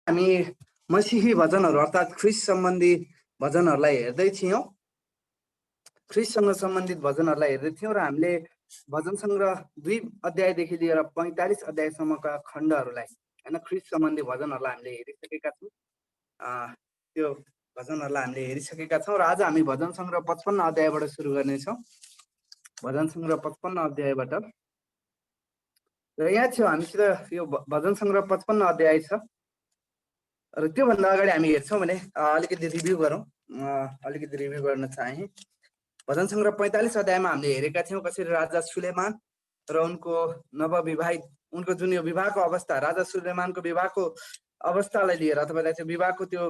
हामी मसीही भजनहरू अर्थात् ख्रिस्ट सम्बन्धी भजनहरूलाई हेर्दै थियौँ। ख्रिस्टसँग सम्बन्धित भजनहरूलाई हेर्दै थियौँ र हामीले भजन सङ्ग्रह 2 अध्यायदेखि लिएर 45 अध्यायसम्मका खण्डहरूलाई होइन ख्रिस्ट सम्बन्धी भजनहरूलाई हामीले हेरिसकेका छौँ। त्यो भजनहरूलाई हामीले हेरिसकेका छौँ र आज हामी भजन सङ्ग्रह 55 अध्यायबाट सुरु गर्नेछौँ। भजन सङ्ग्रह 55 अध्यायबाट र यहाँ थियो हामीसित यो भजन सङ्ग्रह 55 अध्याय छ र त्योभन्दा अगाडि हामी हेर्छौँ भने अलिकति रिभ्यू गरौँ। अलिकति रिभ्यू गर्न चाहे भजन सङ्ग्रह 45 अध्यायमा हामीले हेरेका थियौँ कसरी राजा सुलेमान र उनको नवविवाहित उनको जुन यो विवाहको अवस्था राजा सुलेमानको विवाहको अवस्थालाई लिएर अथवा चाहिँ विवाहको त्यो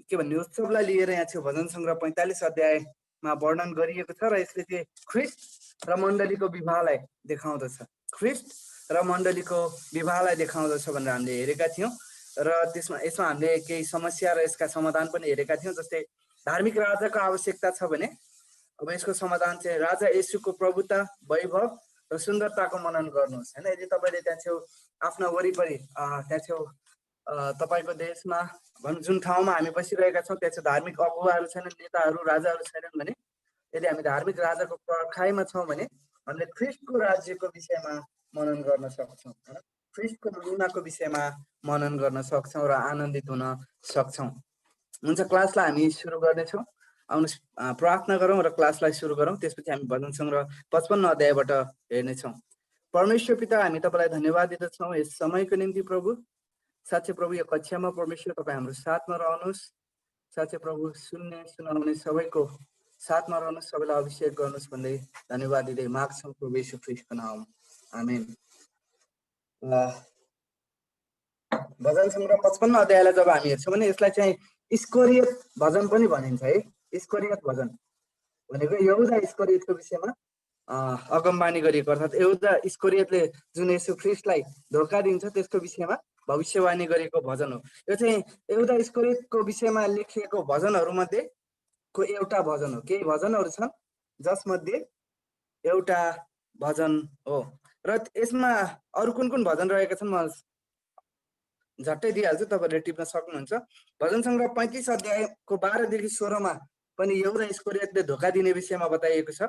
के भन्ने उत्सवलाई लिएर यहाँ थियो भजन सङ्ग्रह 45 अध्यायमा वर्णन गरिएको छ र यसले चाहिँ ख्रिस्ट र मण्डलीको विवाहलाई देखाउँदछ। ख्रिस्ट र मण्डलीको विवाहलाई देखाउँदछ भनेर हामीले हेरेका थियौँ र यसमा हामीले केही समस्या र यसका समाधान पनि हेरेका थियौँ। जस्तै धार्मिक राजाको आवश्यकता छ भने अब यसको समाधान चाहिँ राजा येशूको प्रभुता वैभव र सुन्दरताको मनन गर्नुहोस् होइन। यदि तपाईँले त्यहाँ छेउ आफ्ना वरिपरि त्यहाँ छेउ तपाईँको देशमा जुन ठाउँमा हामी बसिरहेका छौँ त्यहाँ चाहिँ धार्मिक अगुवाहरू छैनन्, नेताहरू राजाहरू छैनन् भने यदि हामी धार्मिक राजाको पर्खाइमा छौँ भने हामीले ख्रिस्टको राज्यको विषयमा मनन गर्न सक्छौँ होइन। ख्रिस्टको महिमाको विषयमा मनन गर्न सक्छौँ र आनन्दित हुन सक्छौँ। हुन्छ, क्लासलाई हामी सुरु गर्नेछौँ। आउनुहोस् प्रार्थना गरौँ र क्लासलाई सुरु गरौँ। त्यसपछि हामी भजन सङ्ग्रह 55 अध्यायबाट हेर्नेछौँ। परमेश्वर पिता, हामी तपाईँलाई धन्यवाद दिँदछौँ यस समयको निम्ति प्रभु। साँच्चै प्रभु यो कक्षामा परमेश्वर तपाईँ हाम्रो साथमा रहनुहोस्। साँच्चै प्रभु सुनाउने सबैको साथमा रहनुहोस्, सबैलाई अभिषेक गर्नुहोस् भन्दै धन्यवाद दिँदै माग्छौँ प्रभु येशू ख्रिस्टको नाममा, आमेन। भजन सङ्ग्रह 55 अध्यायलाई जब हामी हेर्छौँ भने यसलाई चाहिँ इस्करियत भजन पनि भनिन्छ है। इस्करियत भजन भनेको यहुदा इस्करियतको विषयमा अगमबानी गरिएको अर्थात् यहुदा इस्करियतले जुन येशू ख्रिस्टलाई धोका दिन्छ त्यसको विषयमा भविष्यवाणी गरेको भजन हो। यो चाहिँ यहुदा इस्करियतको विषयमा लेखिएको भजनहरू मध्येको एउटा भजन हो। केही भजनहरू छन् जसमध्ये एउटा भजन हो र यसमा अरू कुन कुन भजन रहेका छन् म झट्टै दिइहाल्छु, तपाईँहरूले टिप्न सक्नुहुन्छ। भजन सङ्ग्रह 35 अध्यायको 12 देखि 16 पनि यहुदा इस्करियतले धोका दिने विषयमा बताइएको छ।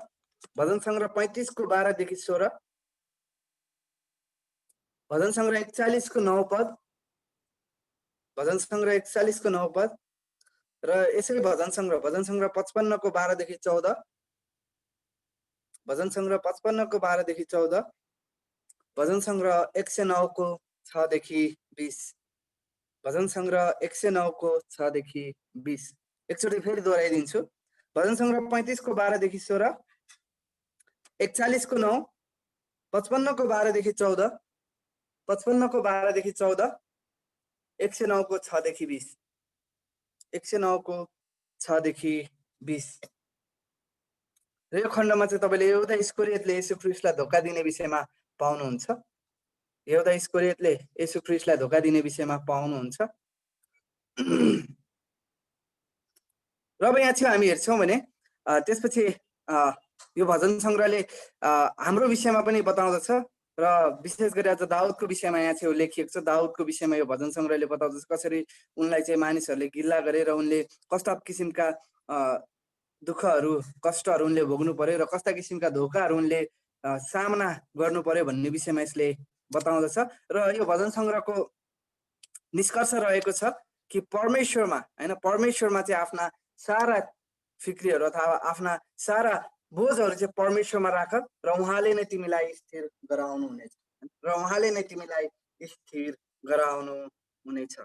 भजन सङ्ग्रह 35 को 12 देखि 16, भजन सङ्ग्रह 41 को 9 पद, भजन सङ्ग्रह 41 को 9 पद र यसै भजन सङ्ग्रह 55 को 12 देखि 14, भजन सङ्ग्रह 55 को 12 देखि 14, भजन सङ्ग्रह 109 को 6 देखि 20, भजन सङ्ग्रह 109 को 6 देखि 20। एकचोटि फेरि दोहोऱ्याइदिन्छु। भजन सङ्ग्रह 35 को 12 देखि 16, 41 को 9, 55 को 12 देखि 14, 55 को 12 देखि 14, 109 को 6 देखि 20, 109 को 6 देखि 20। र यो खण्डमा चाहिँ तपाईँले यहुदा इस्करियतले येशू ख्रिस्टलाई धोका दिने विषयमा पाउनुहुन्छ। यहुदा इस्करियतले येशू ख्रिस्टलाई धोका दिने विषयमा पाउनुहुन्छ। र अब यहाँ चाहिँ हामी हेर्छौँ भने त्यसपछि यो भजन सङ्ग्रहले हाम्रो विषयमा पनि बताउँदछ र विशेष गरी आज दाउदको विषयमा यहाँ चाहिँ लेखिएको छ। दाउदको विषयमा यो भजन सङ्ग्रहले बताउँदछ कसरी उनलाई चाहिँ मानिसहरूले गिल्ला गरे र उनले कस्ता किसिमका दुःखहरू कष्टहरू उनले भोग्नु पर्यो र कस्ता किसिमका धोकाहरू उनले सामना गर्नु पर्यो भन्ने विषयमा यसले बताउँदछ। र यो भजन सङ्ग्रहको निष्कर्ष रहेको छ कि परमेश्वरमा होइन, परमेश्वरमा चाहिँ आफ्ना सारा फिक्रीहरू अथवा आफ्ना सारा बोझहरू चाहिँ परमेश्वरमा राख र उहाँले नै तिमीलाई स्थिर गराउनु हुनेछ, र उहाँले नै तिमीलाई स्थिर गराउनु हुनेछ,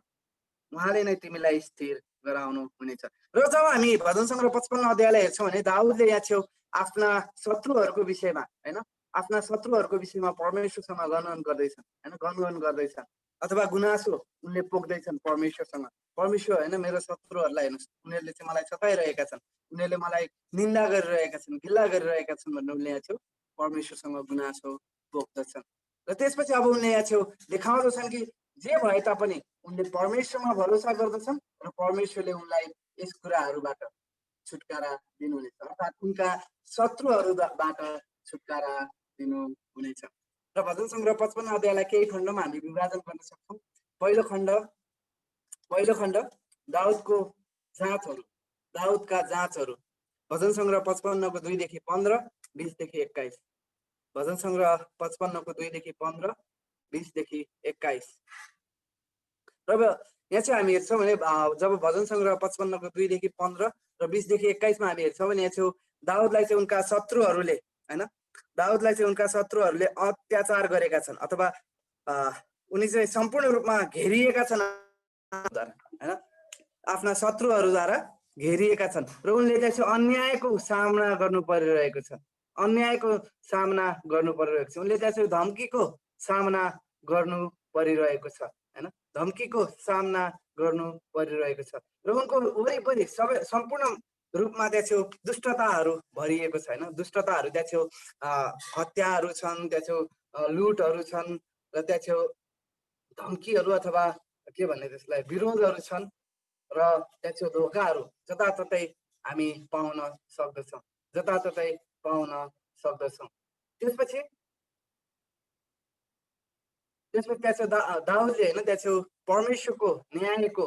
उहाँले नै तिमीलाई स्थिर गराउनु हुनेछ। र जब हामी भजन सङ्ग्रह 55 अध्यायलाई हेर्छौँ भने दाउदले यहाँ छेउ आफ्ना शत्रुहरूको विषयमा होइन, आफ्ना शत्रुहरूको विषयमा परमेश्वरसँग गणन गर्दैछन् होइन, गणगन गर्दैछन् अथवा गुनासो उनले पोख्दैछन् परमेश्वरसँग। परमेश्वर होइन, मेरो शत्रुहरूलाई हेर्नुहोस्, उनीहरूले चाहिँ मलाई सताइरहेका छन्, उनीहरूले मलाई निन्दा गरिरहेका छन्, गिल्ला गरिरहेका छन् भनेर उनले यहाँ छेउ परमेश्वरसँग गुनासो पोख्दछन्। र त्यसपछि अब उनले यहाँ छेउ देखाउँदछन् कि जे भए तापनि उनले परमेश्वरमा भरोसा गर्दछन् र परमेश्वरले उनलाई यस कुराहरूबाट छुटकारा दिनुहुनेछ, अर्थात् उनका शत्रुहरूबाट छुटकारा दिनुहुनेछ। र भजन सङ्ग्रह 55 अध्यायलाई केही खण्डमा हामी विभाजन गर्न सक्छौँ। पहिलो खण्ड पहिलो खण्ड दाउदको जाँचहरू, दाउदका जाँचहरू, भजन सङ्ग्रह 55 को 2 देखि 15, 20 देखि 21। भजन सङ्ग्रह 55 को 2 देखि 15, 20 देखि 21। र यहाँ चाहिँ हामी हेर्छौँ भने जब भजन सङ्ग्रह 55 को 2 देखि 15 र 20 देखि 21 मा हामी हेर्छौँ भने यहाँ चाहिँ दाउदलाई चाहिँ उनका शत्रुहरूले हैन, दाउदलाई चाहिँ उनका शत्रुहरूले अत्याचार गरेका छन् अथवा उनी चाहिँ सम्पूर्ण रूपमा घेरिएका छन् हैन, आफ्ना शत्रुहरूद्वारा घेरिएका छन् र उनले चाहिँ अन्यायको सामना गर्नु परिरहेको छ, अन्यायको सामना गर्नु परिरहेको छ, उनले चाहिँ धम्कीको सामना गर्नु परिरहेको छ हैन, धम्कीको सामना गर्नु परिरहेको छ र उनको वरिपरि सबै सम्पूर्ण रूपमा चाहिँ दुष्टताहरू भरिएको छ हैन, दुष्टताहरू चाहिँ हत्याहरू छन्, चाहिँ लुटहरू छन् र चाहिँ धम्कीहरू अथवा के भन्ने त्यसलाई विरोधहरू छन् र चाहिँ धोकाहरू जताततै हामी पाउन सक्दछौँ, जताततै पाउन सक्दछौँ। त्यसपछि चाहिँ दाउदले हैन चाहिँ परमेश्वरको न्यायको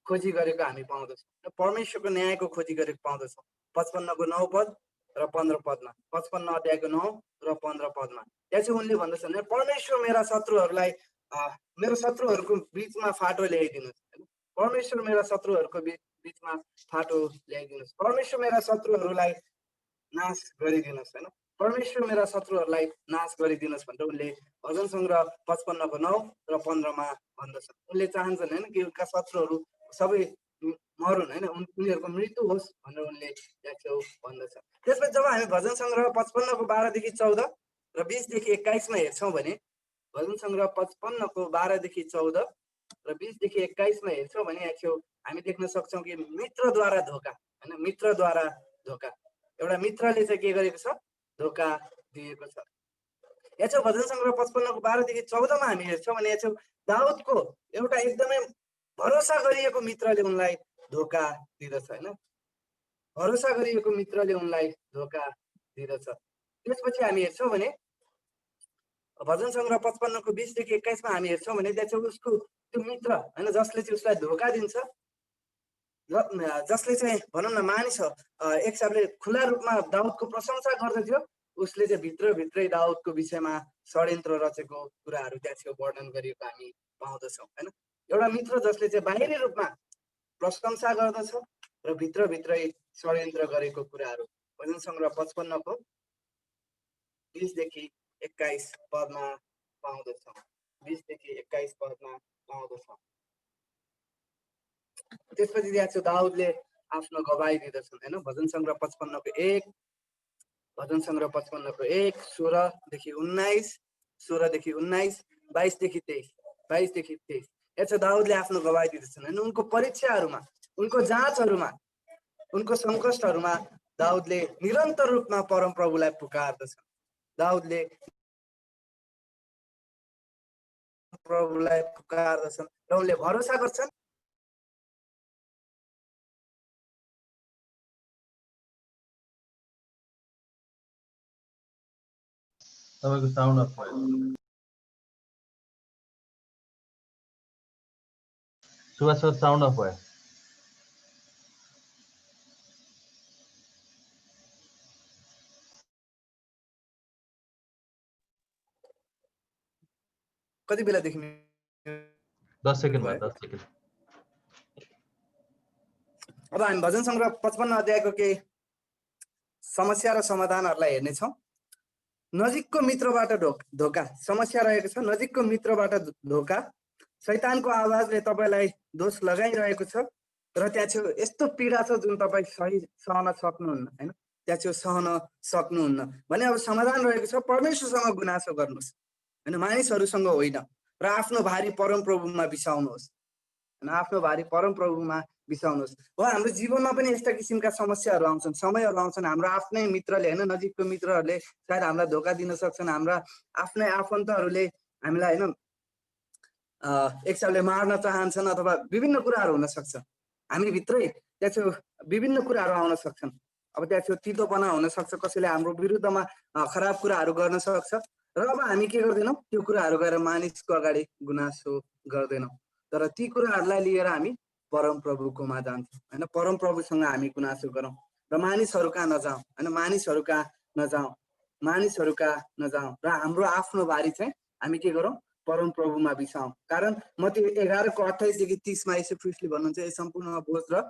खोजी गरेको हामी पाउँदछौँ, परमेश्वरको न्यायको खोजी गरेको पाउँदछौँ 55 को 9 पद र 15 पदमा, 55 अध्यायको 9 र 15 पदमा त्यहाँ चाहिँ उनले भन्दछन् परमेश्वर मेरा शत्रुहरूलाई मेरो शत्रुहरूको बिचमा फाटो ल्याइदिनुहोस् हैन, परमेश्वर मेरा शत्रुहरूको बिचमा फाटो ल्याइदिनुहोस्, परमेश्वर मेरा शत्रुहरूलाई नाश गरिदिनुहोस् हैन, परमेश्वर मेरा शत्रुहरूलाई नाश गरिदिनुहोस् भनेर उनले भजन सङ्ग्रह 55 को 9 र 15 मा भन्दछन्। उनले चाहन्छन् हैन कि उनका शत्रुहरू सबै मरुन् हैन, उनीहरूको मृत्यु होस् भनेर उनले चाहिँ भन्दछन्। त्यसपछि जब हामी भजन सङ्ग्रह 55 को 12 देखि 14 र 20 देखि 21 मा हेर्छौँ भने भजन सङ्ग्रह 55 को 12 देखि 14 र 20 देखि 21 मा हेर्छौँ भने यहाँ हामी देख्न सक्छौँ कि मित्रद्वारा धोका हैन, मित्रद्वारा धोका, एउटा मित्रले चाहिँ के गरेको छ, धोका दिएको छ। यहाँ चाहिँ भजन सङ्ग्रह 55 को 12 देखि 14 मा हामी हेर्छौँ भने यहाँ दाउदको एउटा एकदमै भरोसा गरिएको मित्रले उनलाई धोका दिँदछ हैन, भरोसा गरिएको मित्रले उनलाई धोका दिँदछ। त्यसपछि हामी हेर्छौँ भने भजन सङ्ग्रह 55 को 20 देखि 21 मा हामी हेर्छौँ भने त्यहाँ उसको त्यो मित्र हैन जसले चाहिँ उसलाई धोका दिन्छ, जसले चाहिँ भनौँ न मानिस एक हिसाबले खुला रूपमा दाउदको प्रशंसा गर्दथ्यो, उसले चाहिँ भित्रभित्रै दाउदको विषयमा षड्यन्त्र रचेको कुराहरू त्यहाँ वर्णन गरिएको हामी पाउँदछौँ हैन। एउटा मित्र जसले चाहिँ बाहिरी रूपमा प्रशंसा गर्दछ र भित्रभित्रै षड्यन्त्र गरेको कुराहरू भजन सङ्ग्रह 55 को 20 देखि 21 पदमा पाउँदछौँ, 20 देखि 21 पदमा पाउँदछौँ। त्यसपछि त्यहाँ चाहिँ दाउदले आफ्नो गवाही दिँदछन् हैन, भजन सङ्ग्रह 55 को 1, भजन सङ्ग्रह 55 को 1 16 देखि 19, 16 देखि 19, 22 देखि 23, 22 देखि 23 यहाँ चाहिँ दाउदले आफ्नो गवाही दिँदछन् हैन। उनको परीक्षाहरूमा, उनको जाँचहरूमा, उनको सङ्कष्टहरूमा दाउदले निरन्तर रूपमा परमप्रभुलाई पुकार्दछन्, दाउदले प्रभुलाई पुकार्दछन् र उनले भरोसा गर्छन्। तपाईँको साउन्ड अफ भयो, सुभाष सर साउन्ड अफ भयो। कति बेलादेखि 10 सेकेन्ड भयो, 10 सेकेन्ड। अब हामी भजन सङ्ग्रह 55 अध्यायको केही समस्या र समाधानहरूलाई हेर्नेछौँ। नजिकको मित्रबाट धोका समस्या रहेको छ, नजिकको मित्रबाट धोका, शैतानको आवाजले तपाईँलाई दोष लगाइरहेको छ र त्यहाँ चाहिँ यस्तो पीडा छ जुन तपाईँ सही सहन सक्नुहुन्न हैन, त्यहाँ चाहिँ सहन सक्नुहुन्न भने अब समाधान रहेको छ, परमेश्वरसँग गुनासो गर्नुहोस् हैन, मानिसहरूसँग होइन र आफ्नो भारी परमप्रभुमा बिसाउनुहोस् हैन, आफ्नो भारी परमप्रभुमा बिसाउनुहोस्। हो हाम्रो जीवनमा पनि यस्ता किसिमका समस्याहरू आउँछन्, समयहरू आउँछन्, हाम्रो आफ्नै मित्रले हैन, नजिकको मित्रहरूले सायद हामीलाई धोका दिन सक्छन्, हाम्रा आफ्नै आफन्तहरूले हामीलाई हैन एक हिसाबले मार्न चाहन्छन् अथवा विभिन्न कुराहरू हुन सक्छ, हामी भित्रै त्यहाँ चाहिँ विभिन्न कुराहरू आउन सक्छन्। अब त्यहाँ चाहिँ तितोपना हुन सक्छ, कसैले हाम्रो विरुद्धमा खराब कुराहरू गर्न सक्छ र अब हामी के गर्दैनौँ, त्यो कुराहरू गएर मानिसको अगाडि गुनासो गर्दैनौँ तर ती कुराहरूलाई लिएर हामी परमप्रभुकोमा जान्छौँ होइन, परमप्रभुसँग हामी गुनासो गरौँ र मानिसहरू कहाँ नजाउँ होइन, मानिसहरू कहाँ नजाउँ, मानिसहरू कहाँ नजाउँ र हाम्रो आफ्नो बारी चाहिँ हामी के गरौँ, परमप्रभुमा बिसाउँ। कारण मत्ती 11:28-30 यसो ख्रिस्टले भन्नुहुन्छ, यो सम्पूर्ण बोझ र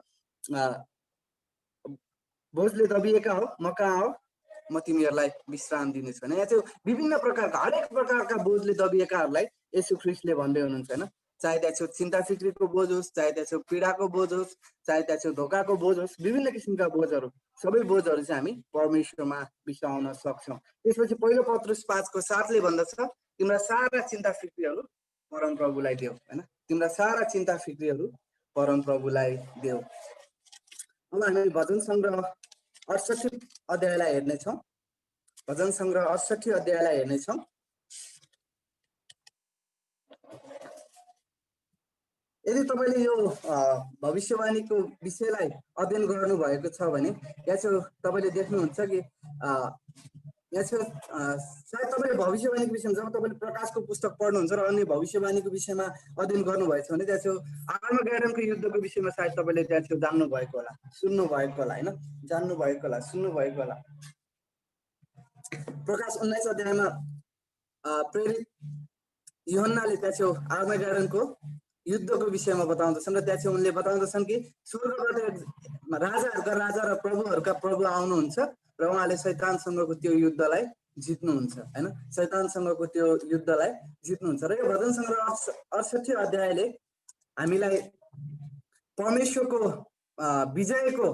बोझले दबिएका हो म कहाँ हो, म तिमीहरूलाई विश्राम दिनेछु होइन। यहाँ चाहिँ विभिन्न प्रकारका हरेक प्रकारका बोझले दबिएकाहरूलाई यसो ख्रिस्टले भन्दै हुनुहुन्छ होइन। चाहे त्यहाँ चिन्ता फिक्रीको बोझ होस्, चाहे त्यहाँ पीडाको बोझ होस्, चाहे त्यहाँ धोकाको बोझ होस्, विभिन्न किसिमका बोझहरू, सबै बोझहरू चाहिँ हामी परमेश्वरमा बिसाउन सक्छौँ। त्यसपछि पहिलो पत्रुस 5:7 भन्दछ, तिम्रा सारा चिन्ता फिक्रीहरू परमप्रभुलाई देऊ होइन, तिम्रा सारा चिन्ता फिक्रीहरू परमप्रभुलाई देऊ। अब हामी भजन सङ्ग्रह 68 अध्यायलाई हेर्नेछौँ। भजन सङ्ग्रह 68 अध्यायलाई हेर्नेछौँ। यदि तपाईँले यो भविष्यवाणीको विषयलाई अध्ययन गर्नुभएको छ भने यहाँ चाहिँ तपाईँले देख्नुहुन्छ कि यहाँ चाहिँ सायद तपाईँले भविष्यवाणीको विषयमा जब तपाईँले प्रकाशको पुस्तक पढ्नुहुन्छ र अन्य भविष्यवाणीको विषयमा अध्ययन गर्नुभएको छ भने त्यहाँ चाहिँ आर्मगेडनको युद्धको विषयमा सायद तपाईँले त्यहाँ चाहिँ जान्नुभएको होला, सुन्नुभएको होला होइन, जान्नुभएको होला, सुन्नुभएको होला। प्रकाश 19 अध्यायमा प्रेरित यूहन्नाले त्यहाँ चाहिँ आर्मगेडनको युद्धको विषयमा बताउँदछन् र त्यहाँ चाहिँ उनले बताउँदछन् कि स्वर्गबाट राजाहरूका राजा र प्रभुहरूका प्रभु आउनुहुन्छ र उहाँले शैतानसँगको त्यो युद्धलाई जित्नुहुन्छ होइन, शैतानसँगको त्यो युद्धलाई जित्नुहुन्छ। र यो भजन सङ्ग्रह 68 अध्यायले हामीलाई परमेश्वरको विजयको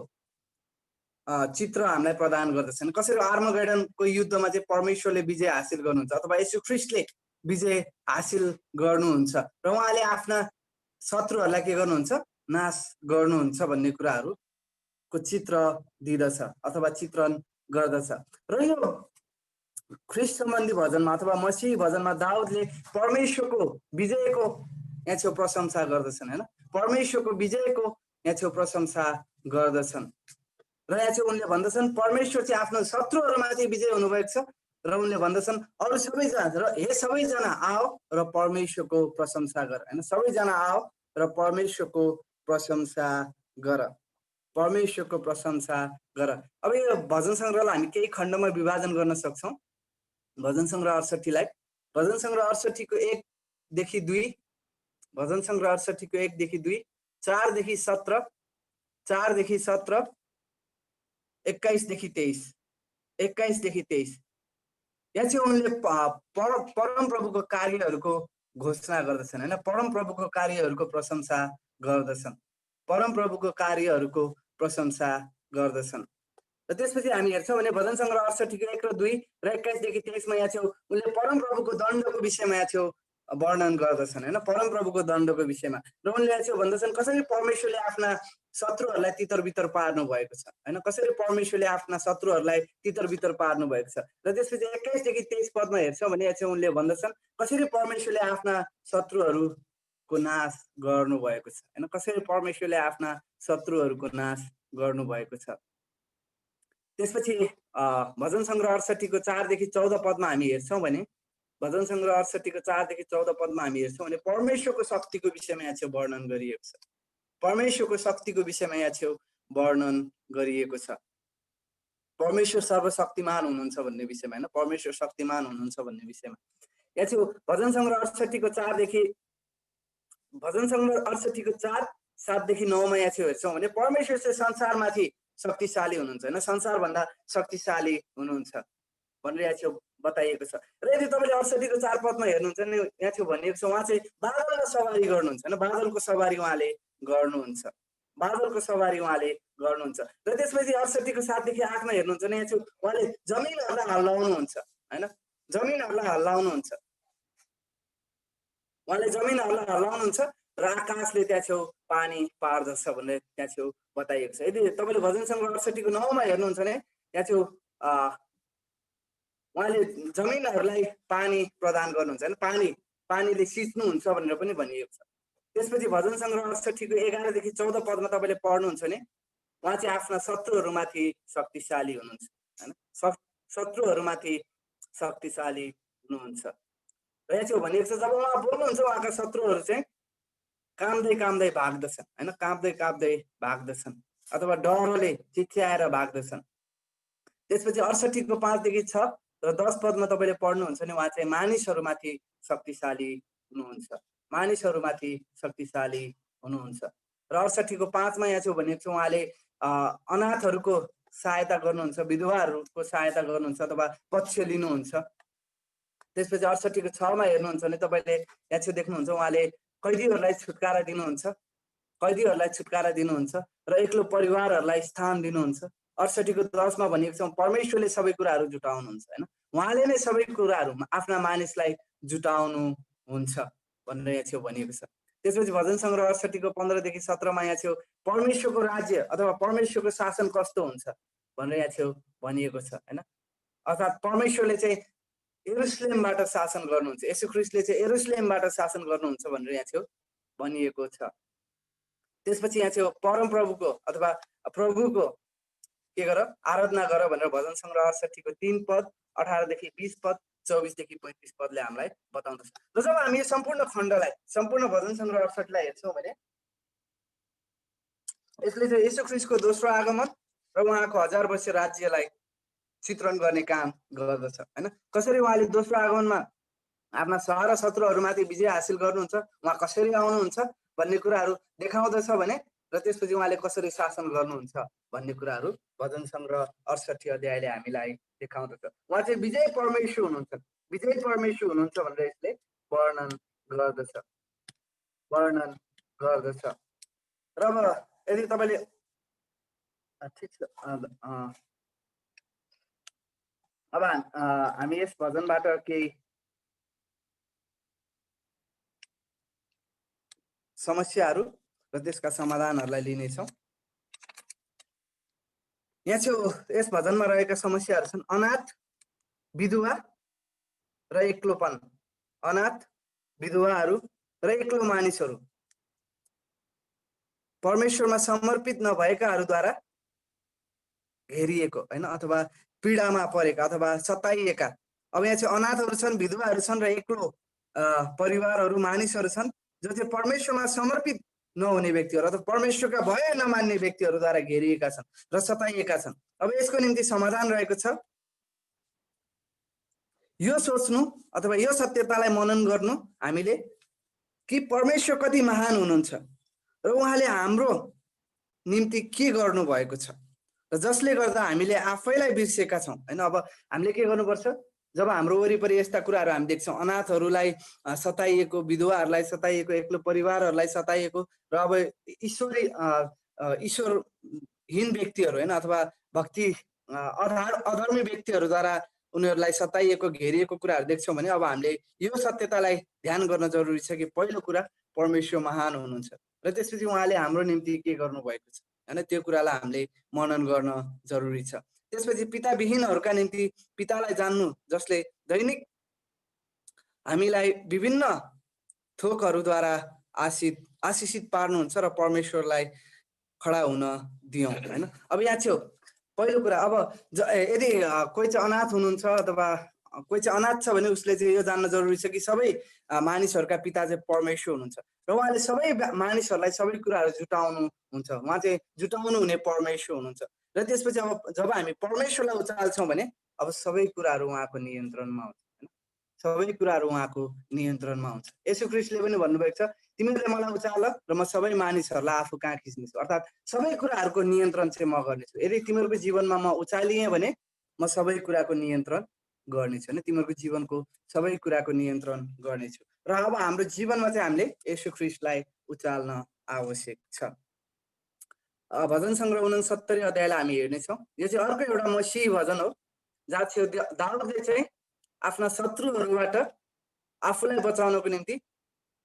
चित्र हामीलाई प्रदान गर्दछन्। कसरी आर्मगेडनको युद्धमा चाहिँ परमेश्वरले विजय हासिल गर्नुहुन्छ अथवा येशू ख्रिस्टले विजय हासिल गर्नुहुन्छ र उहाँले आफ्ना शत्रुहरूलाई के गर्नुहुन्छ, नाश गर्नुहुन्छ भन्ने कुराहरूको चित्र दिँदछ अथवा चित्रण गर्दछ। र यो ख्रिस्ट सम्बन्धी भजनमा अथवा मसीही भजनमा दाउदले परमेश्वरको विजयको यहाँ छेउ प्रशंसा गर्दछन् होइन, परमेश्वरको विजयको यहाँ छेउ प्रशंसा गर्दछन्। र यहाँ चाहिँ उनले भन्दछन् परमेश्वर चाहिँ आफ्नो शत्रुहरूमाथि विजय हुनुभएको छ र उनले भन्दछन् अरू सबैजना र हे सबैजना आओ र परमेश्वरको प्रशंसा गर होइन, सबैजना आओ र परमेश्वरको प्रशंसा गर, परमेश्वरको प्रशंसा गर। अब यो भजन सङ्ग्रहलाई हामी केही खण्डमा विभाजन गर्न सक्छौँ। भजन सङ्ग्रह 68लाई भजन सङ्ग्रह 68 को 1देखि 2, भजन सङ्ग्रह 68 को 1देखि 2, 4देखि 17, 4देखि 17, 21देखि 23, 21देखि 23। यहाँ चाहिँ उनले परमप्रभुको कार्यहरूको घोषणा गर्दछन् होइन, परमप्रभुको कार्यहरूको प्रशंसा गर्दछन्, परमप्रभुको कार्यहरूको प्रशंसा गर्दछन्। र त्यसपछि हामी हेर्छौँ भने भजन सङ्ग्रह 68 को 1 र 2 र 21देखि 23मा यहाँ चाहिँ उनले परमप्रभुको दण्डको विषयमा यहाँ चाहिँ वर्णन गर्दछन् होइन, परमप्रभुको दण्डको विषयमा। र उनले यहाँ चाहिँ भन्दछन् कसरी परमेश्वरले आफ्ना शत्रुहरूलाई तितर बितर पार्नु भएको छ होइन, कसरी परमेश्वरले आफ्ना शत्रुहरूलाई तितर बितर पार्नु भएको छ। र त्यसपछि 21देखि 23 पदमा हेर्छौँ भने यहाँ चाहिँ उनले भन्दछन् कसरी परमेश्वरले आफ्ना शत्रुहरूको नाश गर्नुभएको छ होइन, कसरी परमेश्वरले आफ्ना शत्रुहरूको नाश गर्नुभएको छ। त्यसपछि भजन सङ्ग्रह 68 को 4देखि 14 पदमा हामी हेर्छौँ भने भजन सङ्ग्रह 68 को 4देखि 14 पदमा हामी हेर्छौँ भने परमेश्वरको शक्तिको विषयमा यहाँ चाहिँ वर्णन गरिएको छ, परमेश्वरको शक्तिको विषयमा यहाँ छेउ वर्णन गरिएको छ। परमेश्वर सर्वशक्तिमान हुनुहुन्छ भन्ने विषयमा होइन, परमेश्वर शक्तिमान हुनुहुन्छ भन्ने विषयमा यहाँ चाहिँ भजन सङ्ग्रह 68 को 4देखि भजन सङ्ग्रह 68 को 4, 7देखि 9मा यहाँ चाहिँ हेर्छौँ भने परमेश्वर चाहिँ संसारमाथि शक्तिशाली हुनुहुन्छ होइन, संसारभन्दा शक्तिशाली हुनुहुन्छ भनेर यहाँ चाहिँ बताइएको छ। र यदि तपाईँले 68 को 4 पदमा हेर्नुहुन्छ भने यहाँ चाहिँ भनिएको छ उहाँ चाहिँ बादलमा सवारी गर्नुहुन्छ होइन, बादलको सवारी उहाँले गर्नुहुन्छ, बादलको सवारी उहाँले गर्नुहुन्छ। र त्यसपछि 68 को 7देखि 8मा हेर्नुहुन्छ भने यहाँ चाहिँ उहाँले जमिनहरूलाई हल्लाउनुहुन्छ होइन, जमिनहरूलाई हल्लाउनुहुन्छ, उहाँले जमिनहरूलाई हल्लाउनुहुन्छ र आकाशले त्यहाँ छेउ पानी पार्दछ भनेर त्यहाँ छेउ बताइएको छ। यदि तपाईँले भजन सङ्ग्रह 68 को 9मा हेर्नुहुन्छ भने त्यहाँ छेउ उहाँले जमिनहरूलाई पानी प्रदान गर्नुहुन्छ होइन, पानीले सिच्नुहुन्छ भनेर पनि भनिएको छ। त्यसपछि भजन सङ्ग्रह 68 को 11देखि 14 पदमा तपाईँले पढ्नुहुन्छ भने उहाँ चाहिँ आफ्ना शत्रुहरूमाथि शक्तिशाली हुनुहुन्छ होइन, शत्रुहरूमाथि शक्तिशाली हुनुहुन्छ। र यहाँ चाहिँ भनिएको छ जब उहाँ बोल्नुहुन्छ उहाँका शत्रुहरू चाहिँ काम्दै काम्दै भाग्दछन् हैन, काँप्दै काँप्दै भाग्दछन् अथवा डरले चिच्याएर भाग्दछन्। त्यसपछि 68 को 5 देखि 6 र 10 पदमा तपाईले पढ्नुहुन्छ नि, उहाँ चाहिँ मानिसहरूमाथि शक्तिशाली हुनुहुन्छ, मानिसहरूमाथि शक्तिशाली हुनुहुन्छ। र 68 को 5 मा यहाँ चाहिँ भनेको छ उहाँले अनाथहरूको सहायता गर्नुहुन्छ, विधवाहरूको सहायता गर्नुहुन्छ अथवा पक्ष लिनुहुन्छ। त्यसपछि 68 को 6 मा हेर्नुहुन्छ भने तपाईले यहाँ चाहिँ देख्नुहुन्छ उहाँले कैदीहरूलाई छुटकारा दिनुहुन्छ, कैदीहरूलाई छुटकारा दिनुहुन्छ र एक्लो परिवारहरूलाई स्थान दिनुहुन्छ। 68 को 10 मा भनेको छ परमेश्वरले सबै कुराहरू जुटाउनुहुन्छ हैन, उहाँले नै सबै कुराहरू आफ्ना मानिसलाई जुटाउनु हुन्छ भनेर यहाँ चाहिँ भनिएको छ। त्यसपछि भजन सङ्ग्रह 68 को 15 देखि 17 मा यहाँ चाहिँ परमेश्वरको राज्य अथवा परमेश्वरको शासन कस्तो हुन्छ भनेर यहाँ चाहिँ भनिएको छ हैन। अर्थात् परमेश्वरले चाहिँ यरुशलेमबाट शासन गर्नुहुन्छ, येशू ख्रीष्टले चाहिँ यरुशलेमबाट शासन गर्नुहुन्छ भनेर यहाँ चाहिँ भनिएको छ। त्यसपछि यहाँ चाहिँ परमप्रभुको अथवा प्रभुको के गर आराधना गर भनेर भजन सङ्ग्रह 68 को 3 पद 18 देखि 20 पद 24 देखि 35 पदले हामीलाई बताउँदछ। र जब हामी यो सम्पूर्ण खण्डलाई, सम्पूर्ण भजन सङ्ग्रह 68 लाई हेर्छौँ भने यसले चाहिँ येशू ख्रीष्टको दोस्रो आगमन र उहाँको 1000 वर्ष राज्यलाई चित्रण गर्ने काम गर्दछ हैन। कसरी उहाँले दोस्रो आगमनमा आफ्ना सहर र शत्रुहरूमाथि विजय हासिल गर्नुहुन्छ, उहाँ कसरी आउनुहुन्छ भन्ने कुराहरू देखाउँदछ भने र त्यसपछि उहाँले कसरी शासन गर्नुहुन्छ भन्ने कुराहरू भजन सङ्ग्रह 68 अध्यायले हामीलाई देखाउँदछ। उहाँ चाहिँ विजय परमेश्वर हुनुहुन्छ, विजय परमेश्वर हुनुहुन्छ भनेर यसले वर्णन गर्दछ, वर्णन गर्दछ। र अब यदि तपाईले ठिक छ, अब हामी यस भजनबाट केही समस्याहरू र त्यसका समाधानहरूलाई लिनेछौँ। यहाँ चाहिँ यस भजनमा रहेका समस्याहरू छन् अनाथ, विधवा र एक्लोपन। अनाथ, विधवाहरू र एक्लो मानिसहरू, परमेश्वरमा समर्पित नभएकाहरूद्वारा घेरिएको हैन अथवा पीडामा परेका अथवा सताइएका। अब यहाँ चाहिँ अनाथहरू छन्, विधवाहरू छन् र एक्लो परिवारहरू, मानिसहरू छन् जो चाहिँ परमेश्वरमा समर्पित नहुने व्यक्तिहरू अथवा परमेश्वरका भय नमान्ने व्यक्तिहरूद्वारा घेरिएका छन् र सताइएका छन्। अब यसको निम्ति समाधान रहेको छ यो सोच्नु अथवा यो सत्यतालाई मनन गर्नु हामीले कि परमेश्वर कति महान हुनुहुन्छ र उहाँले हाम्रो निम्ति के गर्नु भएको छ र जसले गर्दा हामीले आफैलाई बिर्सेका छौँ हैन। अब हामीले के गर्नुपर्छ, जब हाम्रो वरिपरि यस्ता कुराहरू हामी देख्छौँ, अनाथहरूलाई सताइएको, विधवाहरूलाई सताइएको, एक्लो परिवारहरूलाई सताइएको र अब ईश्वरहीन व्यक्तिहरू हैन अथवा भक्ति अधर्मी व्यक्तिहरूद्वारा उनीहरूलाई सताइएको, घेरिएको कुराहरू देख्छौँ भने अब हामीले यो सत्यतालाई ध्यान गर्न जरुरी छ कि पहिलो कुरा परमेश्वर महान हुनुहुन्छ र त्यसपछि उहाँले हाम्रो निम्ति के गर्नुभएको छ हैन, त्यो कुरालाई हामीले मनन गर्न जरुरी छ। त्यसपछि पिताविहीनहरूका निम्ति पितालाई जान्नु जसले दैनिक हामीलाई विभिन्न थोकहरूद्वारा आशिषित पार्नुहुन्छ र परमेश्वरलाई खडा हुन दियौँ हैन। अब यहाँ चाहिँ पहिलो कुरा, अब यदि कोही चाहिँ अनाथ हुनुहुन्छ अथवा कोही चाहिँ अनाथ छ भने उसले चाहिँ यो जान्न जरुरी छ कि सबै मानिसहरूका पिता चाहिँ परमेश्वर हुनुहुन्छ र उहाँले सबै मानिसहरूलाई सबै कुराहरू जुटाउनु हुन्छ, उहाँ चाहिँ जुटाउनु हुने परमेश्वर हुनुहुन्छ। र त्यसपछि अब जब हामी परमेश्वरलाई उचाल्छौँ भने अब सबै कुराहरू उहाँको नियन्त्रणमा हुन्छ हैन, सबै कुराहरू उहाँको नियन्त्रणमा हुन्छ। येशू ख्रीष्टले पनि भन्नुभएको छ तिमीहरूले मलाई उचाल र म सबै मानिसहरूलाई आफू कहाँ खिच्नेछु, अर्थात् सबै कुराहरूको नियन्त्रण चाहिँ म गर्नेछु। यदि तिमीहरूको जीवनमा म उचालिएँ भने म सबै कुराको नियन्त्रण गर्नेछु हैन, तिमीहरूको जीवनको सबै कुराको नियन्त्रण गर्नेछु। र अब हाम्रो जीवनमा चाहिँ हामीले येशू ख्रीष्टलाई उचाल्न आवश्यक छ। भजन सङ्ग्रह 69 अध्यायलाई हामी हेर्नेछौँ। यो चाहिँ अर्को एउटा मसीही भजन हो जहाँ चाहिँ दाउदले चाहिँ आफ्ना शत्रुहरूबाट आफूलाई बचाउनको निम्ति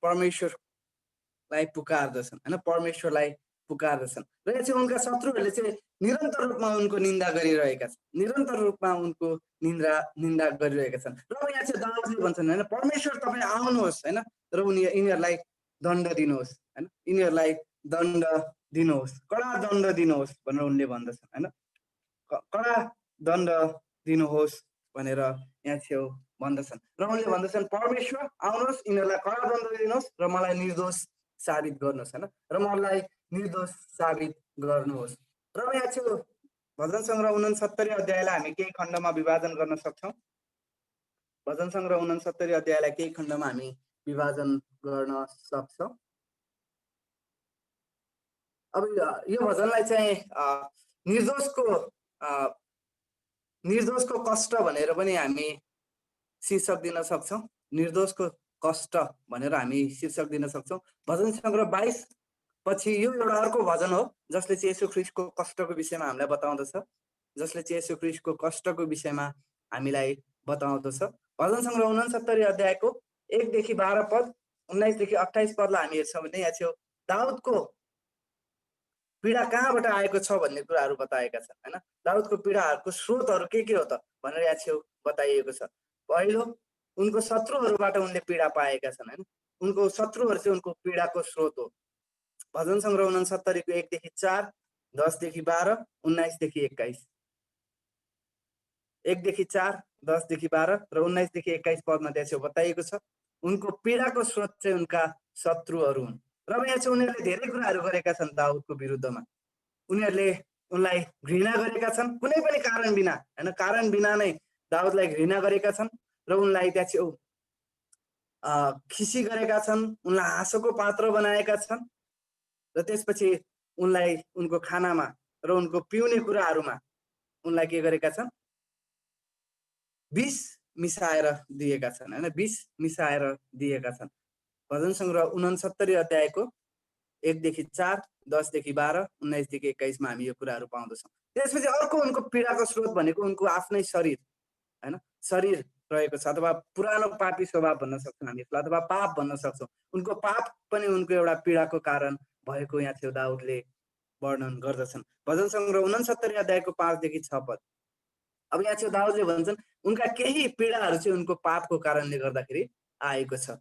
परमेश्वरलाई पुकार्दछन् हैन, परमेश्वरलाई पुकार्दछन् र यहाँ चाहिँ उनका शत्रुहरूले चाहिँ निरन्तर रूपमा उनको निन्दा गरिरहेका छन्, निरन्तर रूपमा उनको निन्दा गरिरहेका छन्। र यहाँ चाहिँ दाउदले भन्छन् हैन परमेश्वर तपाईँ आउनुहोस् हैन र यिनीहरूलाई दण्ड दिनुहोस् हैन, यिनीहरूलाई दण्ड दिनुहोस्, कडा दण्ड दिनुहोस् भनेर उनले भन्दछन् हैन, कडा दण्ड दिनुहोस् भनेर यहाँ चाहिँ भन्दछन्। र उनले भन्दछन् परमेश्वर आउनुहोस्, यिनीहरूलाई कडा दण्ड दिनुहोस् र मलाई निर्दोष साबित गर्नुहोस् हैन र मलाई निर्दोष साबित गर्नुहोस्। र यहाँ छु भजन सङ्ग्रह 69 अध्यायलाई हामी केही खण्डमा विभाजन गर्न सक्छौँ। भजन सङ्ग्रह 69 अध्यायलाई केही खण्डमा हामी विभाजन गर्न सक्छौँ। अब यो भजनलाई चाहिँ निर्दोषको कष्ट भनेर पनि हामी शीर्षक दिन सक्छौँ। निर्दोषको कष्ट भनेर हामी शीर्षक दिन सक्छौँ। भजन सङ्ग्रह 22 पछि यो एउटा अर्को भजन हो जसले चाहिँ येशू ख्रीष्टको कष्टको विषयमा हामीलाई बताउँदछ, जसले चाहिँ येशू ख्रीष्टको कष्टको विषयमा हामीलाई बताउँदछ। भजन सङ्ग्रह 69 अध्यायको 1 देखि 12 पद, 19 देखि 28 पदलाई हामी हेर्छौँ भने यहाँ छेउ दाउदको पीडा कहाँबाट आएको छ भन्ने कुराहरू बताएका छन् हैन। दाउदको पीडाहरूको स्रोतहरू के हो त भनेर यहाँ छेउ बताइएको छ। पहिलो, उनको शत्रुहरूबाट उनले पीडा पाएका छन् हैन। उनको शत्रुहरू चाहिँ उनको पीडाको स्रोत हो। भजन सङ्ग्रह 69 को 1 देखि 4, 10 देखि 12, 19 देखि 21, 1 देखि 4, 10 देखि 12 र 19 देखि 21 पदमा त्यहाँ छेउ बताइएको छ उनको पीडाको स्रोत चाहिँ उनका शत्रुहरू हुन्। र यहाँ चाहिँ उनीहरूले धेरै कुराहरू गरेका छन् दाउदको विरुद्धमा। उनीहरूले उनलाई घृणा गरेका छन् कुनै पनि कारण बिना हैन, कारण बिना नै दाउदलाई घृणा गरेका छन् र उनलाई त्यहाँ छेउ खिसी गरेका छन्, उनलाई हाँसोको पात्र बनाएका छन् र त्यसपछि उनलाई उनको खानामा र उनको पिउने कुराहरूमा उनलाई के गरेका छन्, विष मिसाएर दिएका छन् हैन, विष मिसाएर दिएका छन्। भजन सङ्ग्रह 69 अध्यायको 1 देखि 4, 10 देखि 12, 19 देखि 21 मा हामी यो कुराहरू पाउँदछौँ। त्यसपछि अर्को उनको पीडाको स्रोत भनेको उनको आफ्नै शरीर हैन, शरीर रहेको छ अथवा पुरानो पापी स्वभाव भन्न सक्छौँ हामी, अथवा पाप भन्न सक्छौँ। उनको पाप पनि उनको एउटा पीडाको कारण भएको यहाँ थियो दाउदले वर्णन गर्दछन्। भजन सङ्ग्रह 69 अध्यायको 5 देखि 6 पद। अब यहाँ चाहिँ दाउदले भन्छन् उनका केही पीडाहरू चाहिँ उनको पापको कारणले गर्दाखेरि आएको छ।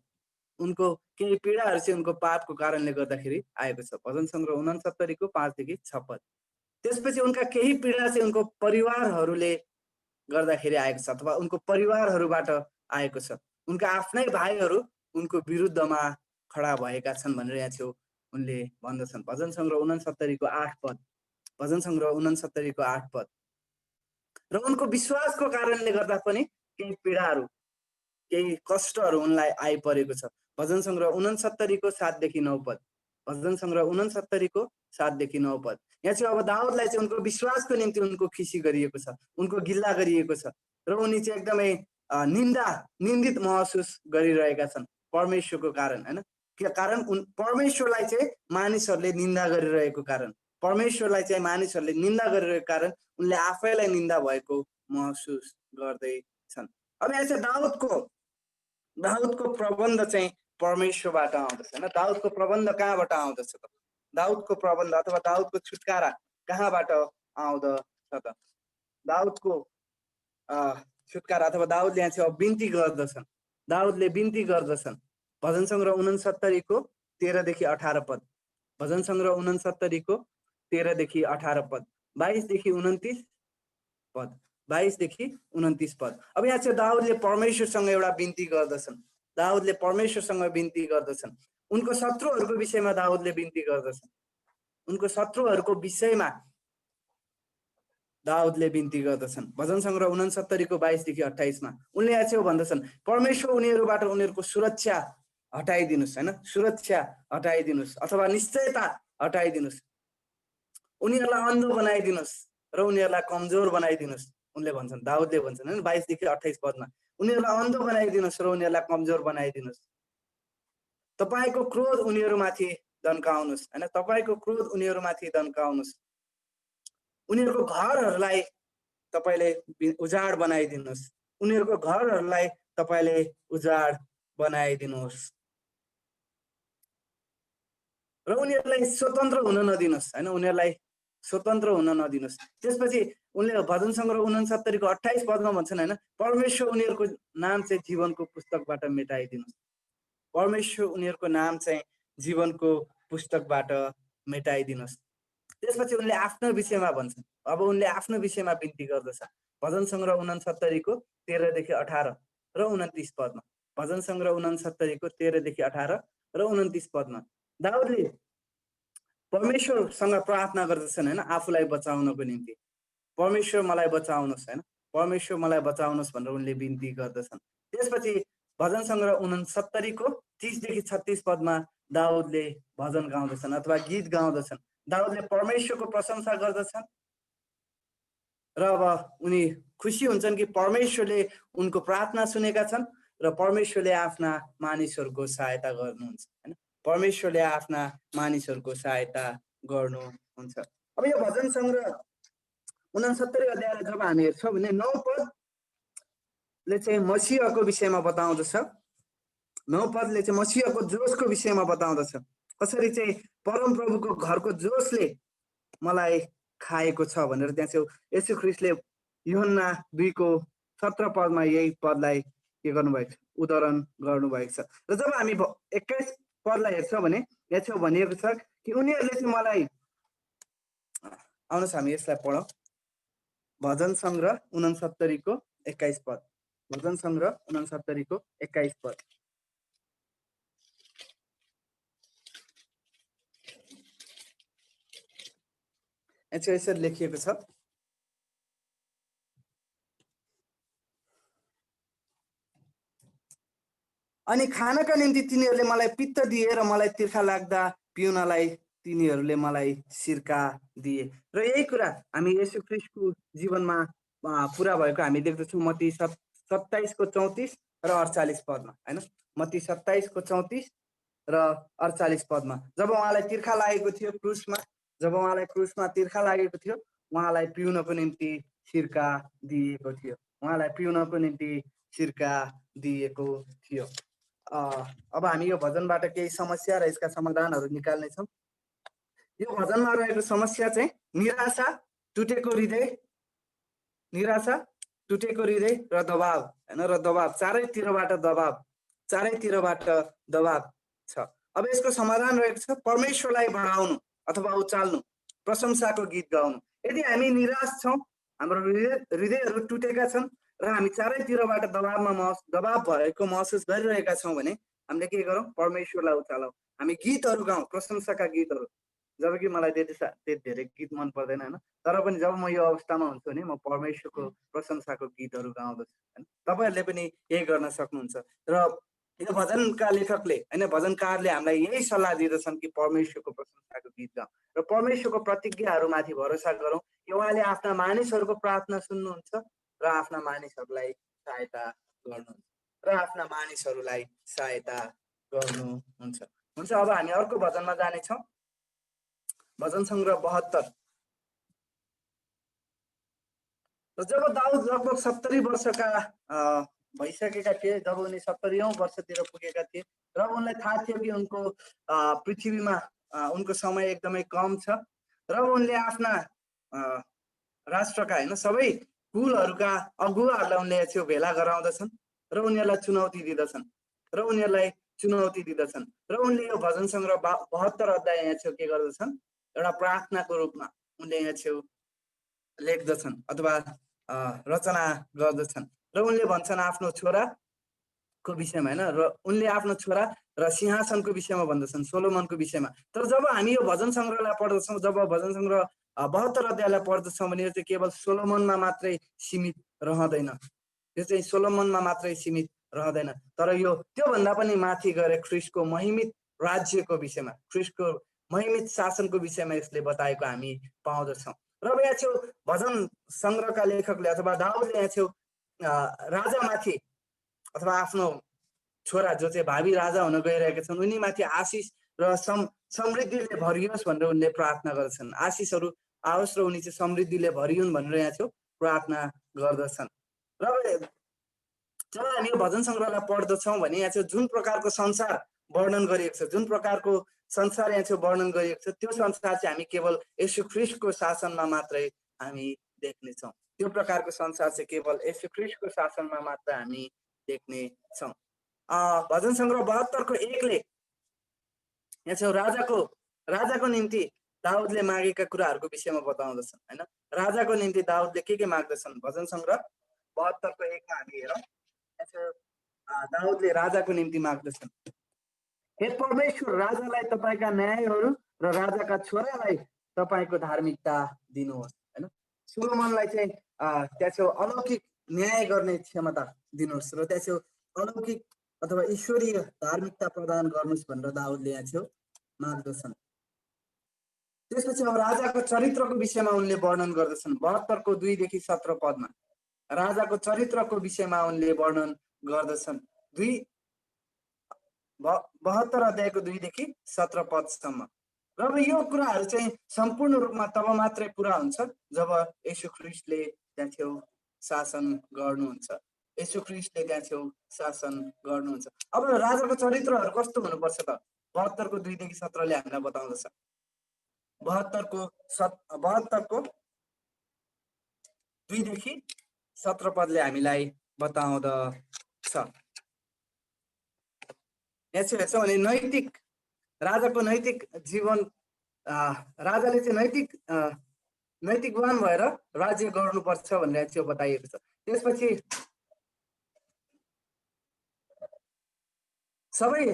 उनको केही पीडाहरू चाहिँ उनको पापको कारणले गर्दाखेरि आएको छ। भजन सङ्ग्रह 69 को 5 देखि 6 पद। त्यसपछि उनका केही पीडा चाहिँ उनको परिवारहरूले गर्दाखेरि आएको छ अथवा उनको परिवारहरूबाट आएको छ। उनका आफ्नै भाइहरू उनको विरुद्धमा खडा भएका छन् भनेर यहाँ छेउ उनले भन्दछन्। भजन सङ्ग्रह 69 को 8 पद। भजन सङ्ग्रह 69 को 8 पद। र उनको विश्वासको कारणले गर्दा पनि केही पीडाहरू, केही कष्टहरू उनलाई आइपरेको छ। भजन सङ्ग्रह 69 को 7 देखि 9 पद। भजन सङ्ग्रह 69 को 7 देखि 9 पद। यहाँ चाहिँ अब दाउदलाई चाहिँ उनको विश्वासको निम्ति उनको खिसी गरिएको छ, उनको गिल्ला गरिएको छ र उनी चाहिँ एकदमै निन्दित महसुस गरिरहेका छन् परमेश्वरको कारण हैन। के कारण परमेश्वरलाई चाहिँ मानिसहरूले निन्दा गरिरहेको कारण, परमेश्वरलाई चाहिँ मानिसहरूले निन्दा गरिरहेको कारण उनले आफैलाई निन्दा भएको महसुस गर्दैछन्। अब यहाँ चाहिँ दाउदको प्रबन्ध चाहिँ परमेश्वरबाट आउँदछ हैन। दाउदको प्रबन्ध कहाँबाट आउँदछ त? दाउदको प्रबन्ध अथवा दाउदको छुटकारा कहाँबाट आउँदछ त? दाउदको छुटकारा अथवा दाउदले यहाँ चाहिँ बिन्ती गर्दछन्, दाउदले बिन्ती गर्दछन्। भजन सङ्ग्रह 69 को 13 देखि 18 पद। भजन सङ्ग्रह 69 को 13 देखि 18 पद, 22 देखि 29 पद, 22 देखि 29 पद। अब यहाँ चाहिँ दाउदले परमेश्वरसँग एउटा बिन्ती गर्दछन्, दाउदले परमेश्वरसँग बिन्ती गर्दछन्। उनको शत्रुहरूको विषयमा दाउदले बिन्ती गर्दछन्, उनको शत्रुहरूको विषयमा दाउदले बिन्ती गर्दछन्। भजन सङ्ग्रह 69 को 22 देखि 28 मा उनले यहाँ चाहिँ भन्दछन् परमेश्वर उनीहरूबाट उनीहरूको सुरक्षा हटाइदिनुहोस् हैन, सुरक्षा हटाइदिनुहोस् अथवा निश्चयता हटाइदिनुहोस्। उनीहरूलाई अन्धो बनाइदिनुहोस् र उनीहरूलाई कमजोर बनाइदिनुहोस्। उनले भन्छन्, दाउदले भन्छन् हैन 22 देखि 28 पदमा, उनीहरूलाई अन्धो बनाइदिनुहोस् र उनीहरूलाई कमजोर बनाइदिनुहोस्। तपाईको क्रोध उनीहरूमाथि दन्काउनुहोस् हैन, तपाईको क्रोध उनीहरूमाथि दन्काउनुहोस्। उनीहरूको घरहरूलाई तपाईले उजाड बनाइदिनुहोस्, उनीहरूको घरहरूलाई तपाईले उजाड बनाइदिनुहोस् र उनीहरूलाई स्वतन्त्र हुन नदिनुहोस् हैन, उनीहरूलाई स्वतन्त्र हुन नदिनुहोस्। त्यसपछि उनले भजन सङ्ग्रह 69 को 28 पदमा भन्छन् हैन, परमेश्वर उनीहरूको नाम चाहिँ जीवनको पुस्तकबाट मेटाइदिनुहोस्। परमेश्वर उनीहरूको नाम चाहिँ जीवनको पुस्तकबाट मेटाइदिनुहोस्। त्यसपछि उनले आफ्नो विषयमा भन्छन्। अब उनले आफ्नो विषयमा बिन्ती गर्दछ। भजन सङ्ग्रह 69 को 13 देखि 18 र 29 पदमा। भजन सङ्ग्रह 69 को 13 देखि 18 र 29 पदमा दाउदले परमेश्वरसँग प्रार्थना गर्दछन् होइन आफूलाई बचाउनको निम्ति। परमेश्वर मलाई बचाउनुहोस् होइन, परमेश्वर मलाई बचाउनुहोस् भनेर उनले बिन्ती गर्दछन्। त्यसपछि भजन सङ्ग्रह 69को 30देखि 36 पदमा दाउदले भजन गाउँदछन् अथवा गीत गाउँदछन्। दाउदले परमेश्वरको प्रशंसा गर्दछन् र अब उनी खुसी हुन्छन् कि परमेश्वरले उनको प्रार्थना सुनेका छन् र परमेश्वरले आफ्ना मानिसहरूको सहायता गर्नुहुन्छ होइन, परमेश्वरले आफ्ना मानिसहरूको सहायता गर्नुहुन्छ। अब यो भजन सङ्ग्रह 69 अध्यायलाई जब हामी हेर्छौँ भने 9 पदले चाहिँ मसीहको विषयमा बताउँदछ। 9 पदले चाहिँ मसीहको जोसको विषयमा बताउँदछ, कसरी चाहिँ परमप्रभुको घरको जोसले मलाई खाएको छ भनेर त्यहाँ चाहिँ येशू ख्रीष्टले यूहन्ना 2को 17 पदमा यही पदलाई के गर्नुभएको छ, उदाहरण गर्नुभएको छ। र जब हामी 21 पदलाई हेर्छौँ भने यहाँ चाहिँ भनिएको छ कि उनीहरूले चाहिँ मलाई, आउनुहोस् हामी यसलाई पढौँ। भजन सङ्ग्रह 69को 21 पद, भजन सङ्ग्रह 69को 21 पद। यसरी लेखिएको छ, अनि खानका निम्ति तिनीहरूले मलाई पित्त दिए र मलाई तिर्खा लाग्दा पिउनलाई तिनीहरूले मलाई सिरका दिए। र यही कुरा हामी येशू ख्रीष्टको जीवनमा पुरा भएको हामी देख्दछौँ मत्ती 27को 34 र 48 पदमा होइन, मत्ती 27को 34 र 48 पदमा जब उहाँलाई तिर्खा लागेको थियो क्रुसमा, जब उहाँलाई क्रुसमा तिर्खा लागेको थियो उहाँलाई पिउनको निम्ति सिरका दिएको थियो, उहाँलाई पिउनको निम्ति सिरका दिएको थियो। अब हामी यो भजनबाट केही समस्या र यसका समाधानहरू निकाल्नेछौँ। यो भजनमा रहेको समस्या चाहिँ निराशा, टुटेको हृदय, निराशा, टुटेको हृदय र दबाव होइन, र दबाव चारैतिरबाट दबाव छ। अब यसको समाधान रहेको छ परमेश्वरलाई बढाउनु अथवा उचाल्नु, प्रशंसाको गीत गाउनु। यदि हामी निराश छौँ, हाम्रो हृदयहरू टुटेका छन् र हामी चारैतिरबाट दबाव भएको महसुस गरिरहेका छौँ भने हामीले के गरौँ, परमेश्वरलाई उचालौँ, हामी गीतहरू गाउँ, प्रशंसाका गीतहरू। जबकि मलाई त्यति धेरै गीत मन पर्दैन होइन, तर पनि जब म यो अवस्थामा हुन्छु भने म परमेश्वरको प्रशंसाको गीतहरू गाउँदछु होइन। तपाईँहरूले पनि यही गर्न सक्नुहुन्छ। र यो भजनका लेखकले होइन, भजनकारले हामीलाई यही सल्लाह दिँदछन् कि परमेश्वरको प्रशंसाको गीत गाउँ र परमेश्वरको प्रतिज्ञाहरूमाथि भरोसा गरौँ कि उहाँले आफ्ना मानिसहरूको प्रार्थना सुन्नुहुन्छ र आफ्ना मानिसहरूलाई सहायता गर्नुहुन्छ, र आफ्ना मानिसहरूलाई सहायता गर्नुहुन्छ। हुन्छ, अब हामी अर्को भजनमा जानेछौँ, भजन सङ्ग्रह 72। र जब दाउद लगभग 70 वर्षका भइसकेका थिए, जब उनी 70औं वर्षतिर पुगेका थिए र उनलाई थाहा थियो कि उनको पृथ्वीमा उनको समय एकदमै कम छ र उनले आफ्ना राष्ट्रका होइन सबै कुलहरूका अगुवाहरूलाई उनले चाहिँ भेला गराउँदछन् र उनीहरूलाई चुनौती दिँदछन् र उनले यो भजन सङ्ग्रह 72 अध्याय यहाँ छेउ के गर्दछन्, एउटा प्रार्थनाको रूपमा उनले यहाँ छेउ लेख्दछन् अथवा रचना गर्दछन् र उनले भन्छन् आफ्नो छोराको विषयमा होइन, र उनले आफ्नो छोरा र सिंहासनको विषयमा भन्दछन्, सोलोमनको विषयमा। तर जब हामी यो भजन सङ्ग्रहलाई पढ्दछौँ, जब भजन सङ्ग्रह 72 अध्यायलाई पढ्दछौँ भने यो चाहिँ केवल सोलोमनमा मात्रै सीमित रहँदैन, यो चाहिँ सोलोमनमा मात्रै सीमित रहँदैन, तर यो त्योभन्दा पनि माथि गएर ख्रीष्टको महिमित राज्यको विषयमा, ख्रीष्टको महिमित शासनको विषयमा यसले बताएको हामी पाउँदछौँ। र यहाँ छेउ भजन सङ्ग्रहका लेखकले अथवा दाउदले यहाँ छेउ राजामाथि अथवा आफ्नो छोरा जो चाहिँ भावी राजा हुन गइरहेका छन् उनीमाथि आशिष र समृद्धिले भरियोस् भनेर उनले प्रार्थना गर्दछन्। आशिषहरू आओस् र उनी चाहिँ समृद्धिले भरियुन् भनेर यहाँ छेउ प्रार्थना गर्दछन्। र जब हामी यो भजन सङ्ग्रहलाई पढ्दछौँ भने यहाँ चाहिँ जुन प्रकारको संसार वर्णन गरिएको छ, जुन प्रकारको संसार यहाँ चाहिँ वर्णन गरिएको छ, त्यो संसार चाहिँ हामी केवल येशू ख्रीष्टको शासनमा मात्रै हामी देख्नेछौँ। त्यो प्रकारको संसार चाहिँ केवल येशू ख्रीष्टको शासनमा मात्र हामी देख्नेछौँ। भजन सङ्ग्रह 72को 1ले यहाँ चाहिँ राजाको निम्ति दाउदले मागेका कुराहरूको विषयमा बताउँदछन् होइन। राजाको निम्ति दाउदले के माग्दछन्, भजन सङ्ग्रह 72को 1मा हामी हेरौँ। दाउदले राजाको निम्ति माग्दछन्, हे परमेश्वर, राजालाई तपाईका न्यायहरू र राजाका छोरालाई तपाईको धार्मिकता दिनुहोस्। हैन, सोलोमनलाई चाहिँ त्यहाँ छेउ अलौकिक न्याय गर्ने क्षमता दिनुहोस् र त्यहाँ छेउ अलौकिक अथवा ईश्वरीय धार्मिकता प्रदान गर्नुहोस् भनेर दाउदले यहाँ छेउ माग्दछन्। त्यसपछि अब राजाको चरित्रको विषयमा उनले वर्णन गर्दछन्। 72 को 2 देखि 17 पदमा राजाको चरित्रको विषयमा उनले वर्णन गर्दछन्। 72 अध्यायको 2 देखि 17 पदसम्म। र अब यो कुराहरू चाहिँ सम्पूर्ण रूपमा तब मात्रै पुरा हुन्छ जब येशू ख्रीष्टले त्यहाँ छेउ शासन गर्नुहुन्छ। येशू ख्रीष्टले त्यहाँ छेउ शासन गर्नुहुन्छ। अब राजाको चरित्रहरू कस्तो हुनुपर्छ त? 72 को 2 देखि 17 ले हामीलाई बताउँदछ। 72 को 2 देखि 17 पदले हामीलाई बताउँदछ। यसो हेर्छौँ भने नैतिक राजाको नैतिक जीवन, राजाले चाहिँ नैतिकवान भएर राज्य गर्नुपर्छ भनेर चाहिँ बताइएको छ। त्यसपछि सबै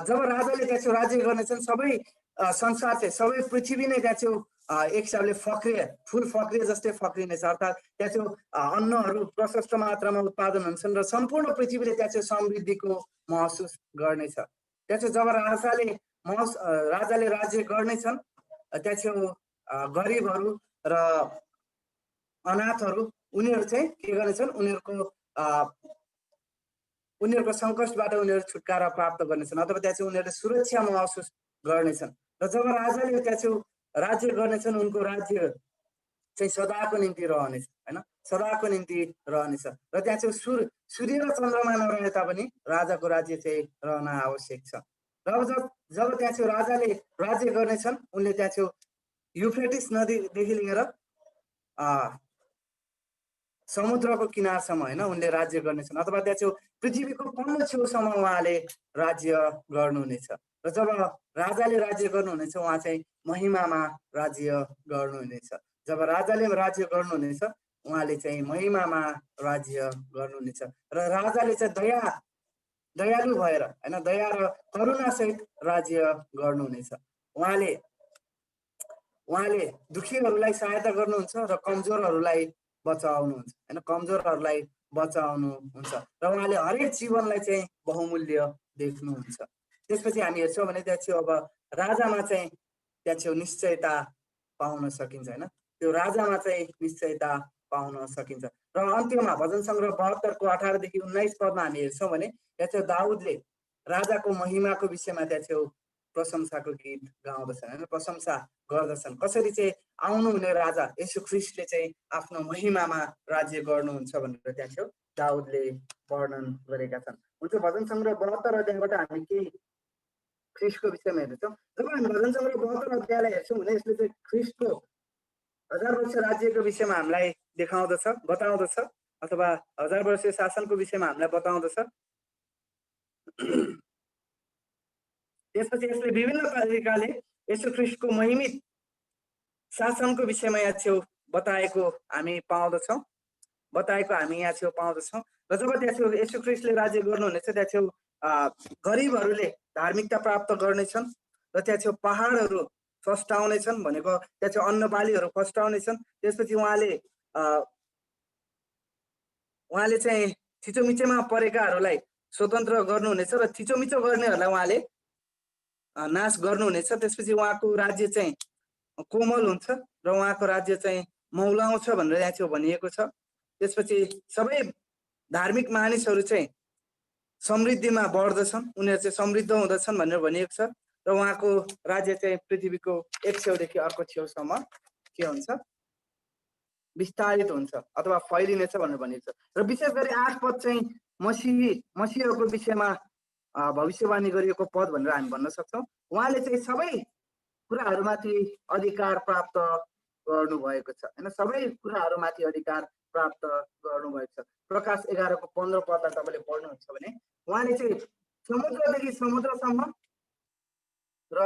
जब राजाले त्यहाँ राज्य गर्नेछन्, सबै संसार चाहिँ, सबै पृथ्वी नै त्यहाँ एक हिसाबले फुल फक्रिए जस्तै फक्रिनेछ। अर्थात् त्यहाँ अन्नहरू प्रशस्त मात्रामा उत्पादन हुन्छन् र सम्पूर्ण पृथ्वीले त्यहाँ समृद्धिको महसुस गर्नेछ। त्यहाँ जब राजाले राज्य गर्नेछन्, त्यहाँ गरिबहरू र अनाथहरू उनीहरू चाहिँ के गर्नेछन्, उनीहरूको सङ्कटबाट उनीहरू छुटकारा प्राप्त गर्नेछन् अथवा त्यहाँ उनीहरूले सुरक्षा महसुस गर्नेछन्। र जब राजाले त्यहाँ राज्य गर्नेछन्, उनको राज्य चाहिँ सदाको निम्ति रहनेछ। हैन, सदाको निम्ति रहनेछ। र त्यहाँ सूर्य र चन्द्रमा नरहे तापनि राजाको राज्य चाहिँ रहन आवश्यक छ। र जब त्यहाँ राजाले राज्य गर्नेछन्, उनले त्यहाँ युफ्रेटिस नदीदेखि लिएर समुद्रको किनारसम्म हैन उनले राज्य गर्नेछन् अथवा त्यहाँ पृथ्वीको पल्लो छेउसम्म उहाँले राज्य गर्नुहुनेछ। र जब राजाले राज्य गर्नुहुनेछ, उहाँ चाहिँ महिमामा राज्य गर्नुहुनेछ। जब राजाले राज्य गर्नुहुनेछ, उहाँले चाहिँ महिमामा राज्य गर्नुहुनेछ। र राजाले चाहिँ दयालु भएर हैन, दया र करुणा सहित राज्य गर्नुहुनेछ। उहाँले दुखीहरूलाई सहायता गर्नुहुन्छ र कमजोरहरूलाई बचाउनुहुन्छ। हैन, कमजोरहरूलाई बचाउनुहुन्छ र उहाँले हरेक जीवनलाई चाहिँ बहुमूल्य देख्नुहुन्छ। त्यसपछि हामी हेर्छौँ भने त्यहाँ अब राजामा चाहिँ त्यहाँ निश्चयता पाउन सकिन्छ। हैन, त्यो राजामा चाहिँ निश्चयता पाउन सकिन्छ। र अन्त्यमा भजन सङ्ग्रह 72 को 18 देखि 19 पदमा हामी हेर्छौँ भने त्यहाँ दाउदले राजाको महिमाको विषयमा त्यहाँ प्रशंसाको गीत गाउँदछन्, हैन, प्रशंसा गर्दछन्। कसरी चाहिँ आउनुहुने राजा येशू ख्रीष्टले चाहिँ आफ्नो महिमामा राज्य गर्नुहुन्छ भनेर त्यहाँ दाउदले वर्णन गरेका छन्। हुन्छ, भजन सङ्ग्रह 72 अध्यायबाट हामी केही ख्रीष्टको विषयमा हेर्छौँ। जब हामी भजन सङ्ग्रह 72 अध्यायलाई हेर्छौँ भने यसले चाहिँ ख्रीष्टको 1000 वर्ष राज्यको विषयमा हामीलाई बताउँदछ अथवा 1000 वर्षीय शासनको विषयमा हामीलाई बताउँदछ। त्यसपछि यसले विभिन्न तरिकाले येशू ख्रीष्टको महिमित शासनको विषयमा यहाँ बताएको हामी यहाँ पाउँदछौँ। र जब त्यहाँ येशू ख्रीष्टले राज्य गर्नुहुनेछ, त्यहाँ गरिबहरूले धार्मिकता प्राप्त गर्नेछन् र त्यहाँ पहाडहरू फस्टाउनेछन्, भनेको त्यहाँ अन्न बालीहरू फस्टाउनेछन्। त्यसपछि उहाँले चाहिँ थिचोमिचोमा परेकाहरूलाई स्वतन्त्र गर्नुहुनेछ र थिचोमिचो गर्नेहरूलाई उहाँले नाश गर्नुहुनेछ। त्यसपछि उहाँको राज्य चाहिँ कोमल हुन्छ र उहाँको राज्य चाहिँ मौलाउँछ भनेर यहाँ भनिएको छ। त्यसपछि सबै धार्मिक मानिसहरू चाहिँ समृद्धिमा बढ्दछन्, उनीहरू चाहिँ समृद्ध हुँदछन् भनेर भनिएको छ। र उहाँको राज्य चाहिँ पृथ्वीको एक छेउदेखि अर्को छेउसम्म के हुन्छ, विस्तारित हुन्छ अथवा फैलिनेछ भनेर भनिएको छ। र विशेष गरी 8 पद चाहिँ मसीहको विषयमा भविष्यवाणी गरिएको पद भनेर हामी भन्न सक्छौँ। उहाँले चाहिँ सबै कुराहरूमाथि अधिकार प्राप्त गर्नुभएको छ। हैन, सबै कुराहरूमाथि अधिकार प्राप्त गर्नुभएको छ। प्रकाश 11 को 15 पदलाई तपाईँले पढ्नुहुन्छ भने उहाँले चाहिँ समुद्रदेखि समुद्रसम्म र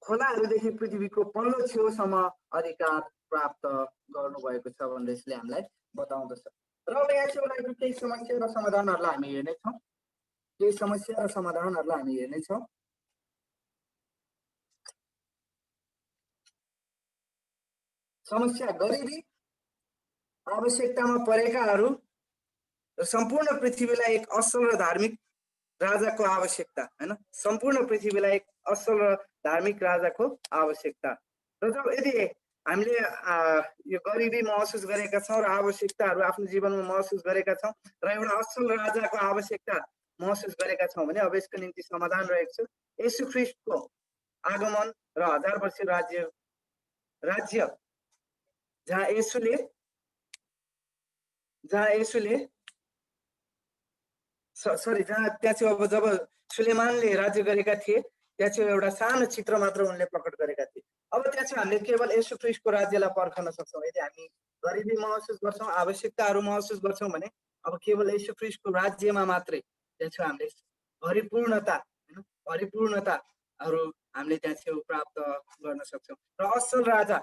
खोलाहरूदेखि पृथ्वीको पल्लो छेउसम्म अधिकार प्राप्त गर्नुभएको छ भनेर यसले हामीलाई बताउँदछ। र अब यहाँ केही समस्या र समाधानहरूलाई हामी हेर्नेछौँ। समस्या गरिबी आवश्यकतामा परेकाहरू र सम्पूर्ण पृथ्वीलाई एक असल र धार्मिक राजाको आवश्यकता हैन सम्पूर्ण पृथ्वीलाई एक असल र धार्मिक राजाको आवश्यकता र जब यदि हामीले यो गरिबी महसुस गरेका छौँ र आवश्यकताहरू आफ्नो जीवनमा महसुस गरेका छौँ र एउटा असल राजाको आवश्यकता महसुस गरेका छौँ भने अब यसको निम्ति समाधान रहेको छ येशू ख्रीष्टको आगमन र 1000 वर्ष राज्य जहाँ येशूले सरी जहाँ त्यहाँ चाहिँ अब जब सुलेमानले राज्य गरेका थिए त्यहाँ चाहिँ एउटा सानो चित्र मात्र उनले प्रकट गरेका थिए अब त्यहाँ चाहिँ हामीले केवल येशू ख्रीष्टको राज्यलाई पर्खन सक्छौँ यदि हामी गरिबी महसुस गर्छौँ आवश्यकताहरू महसुस गर्छौँ भने अब केवल येशू ख्रीष्टको राज्यमा मात्रै त्यहाँ चाहिँ हामीले भरिपूर्णताहरू हामीले त्यहाँ चाहिँ प्राप्त गर्न सक्छौँ र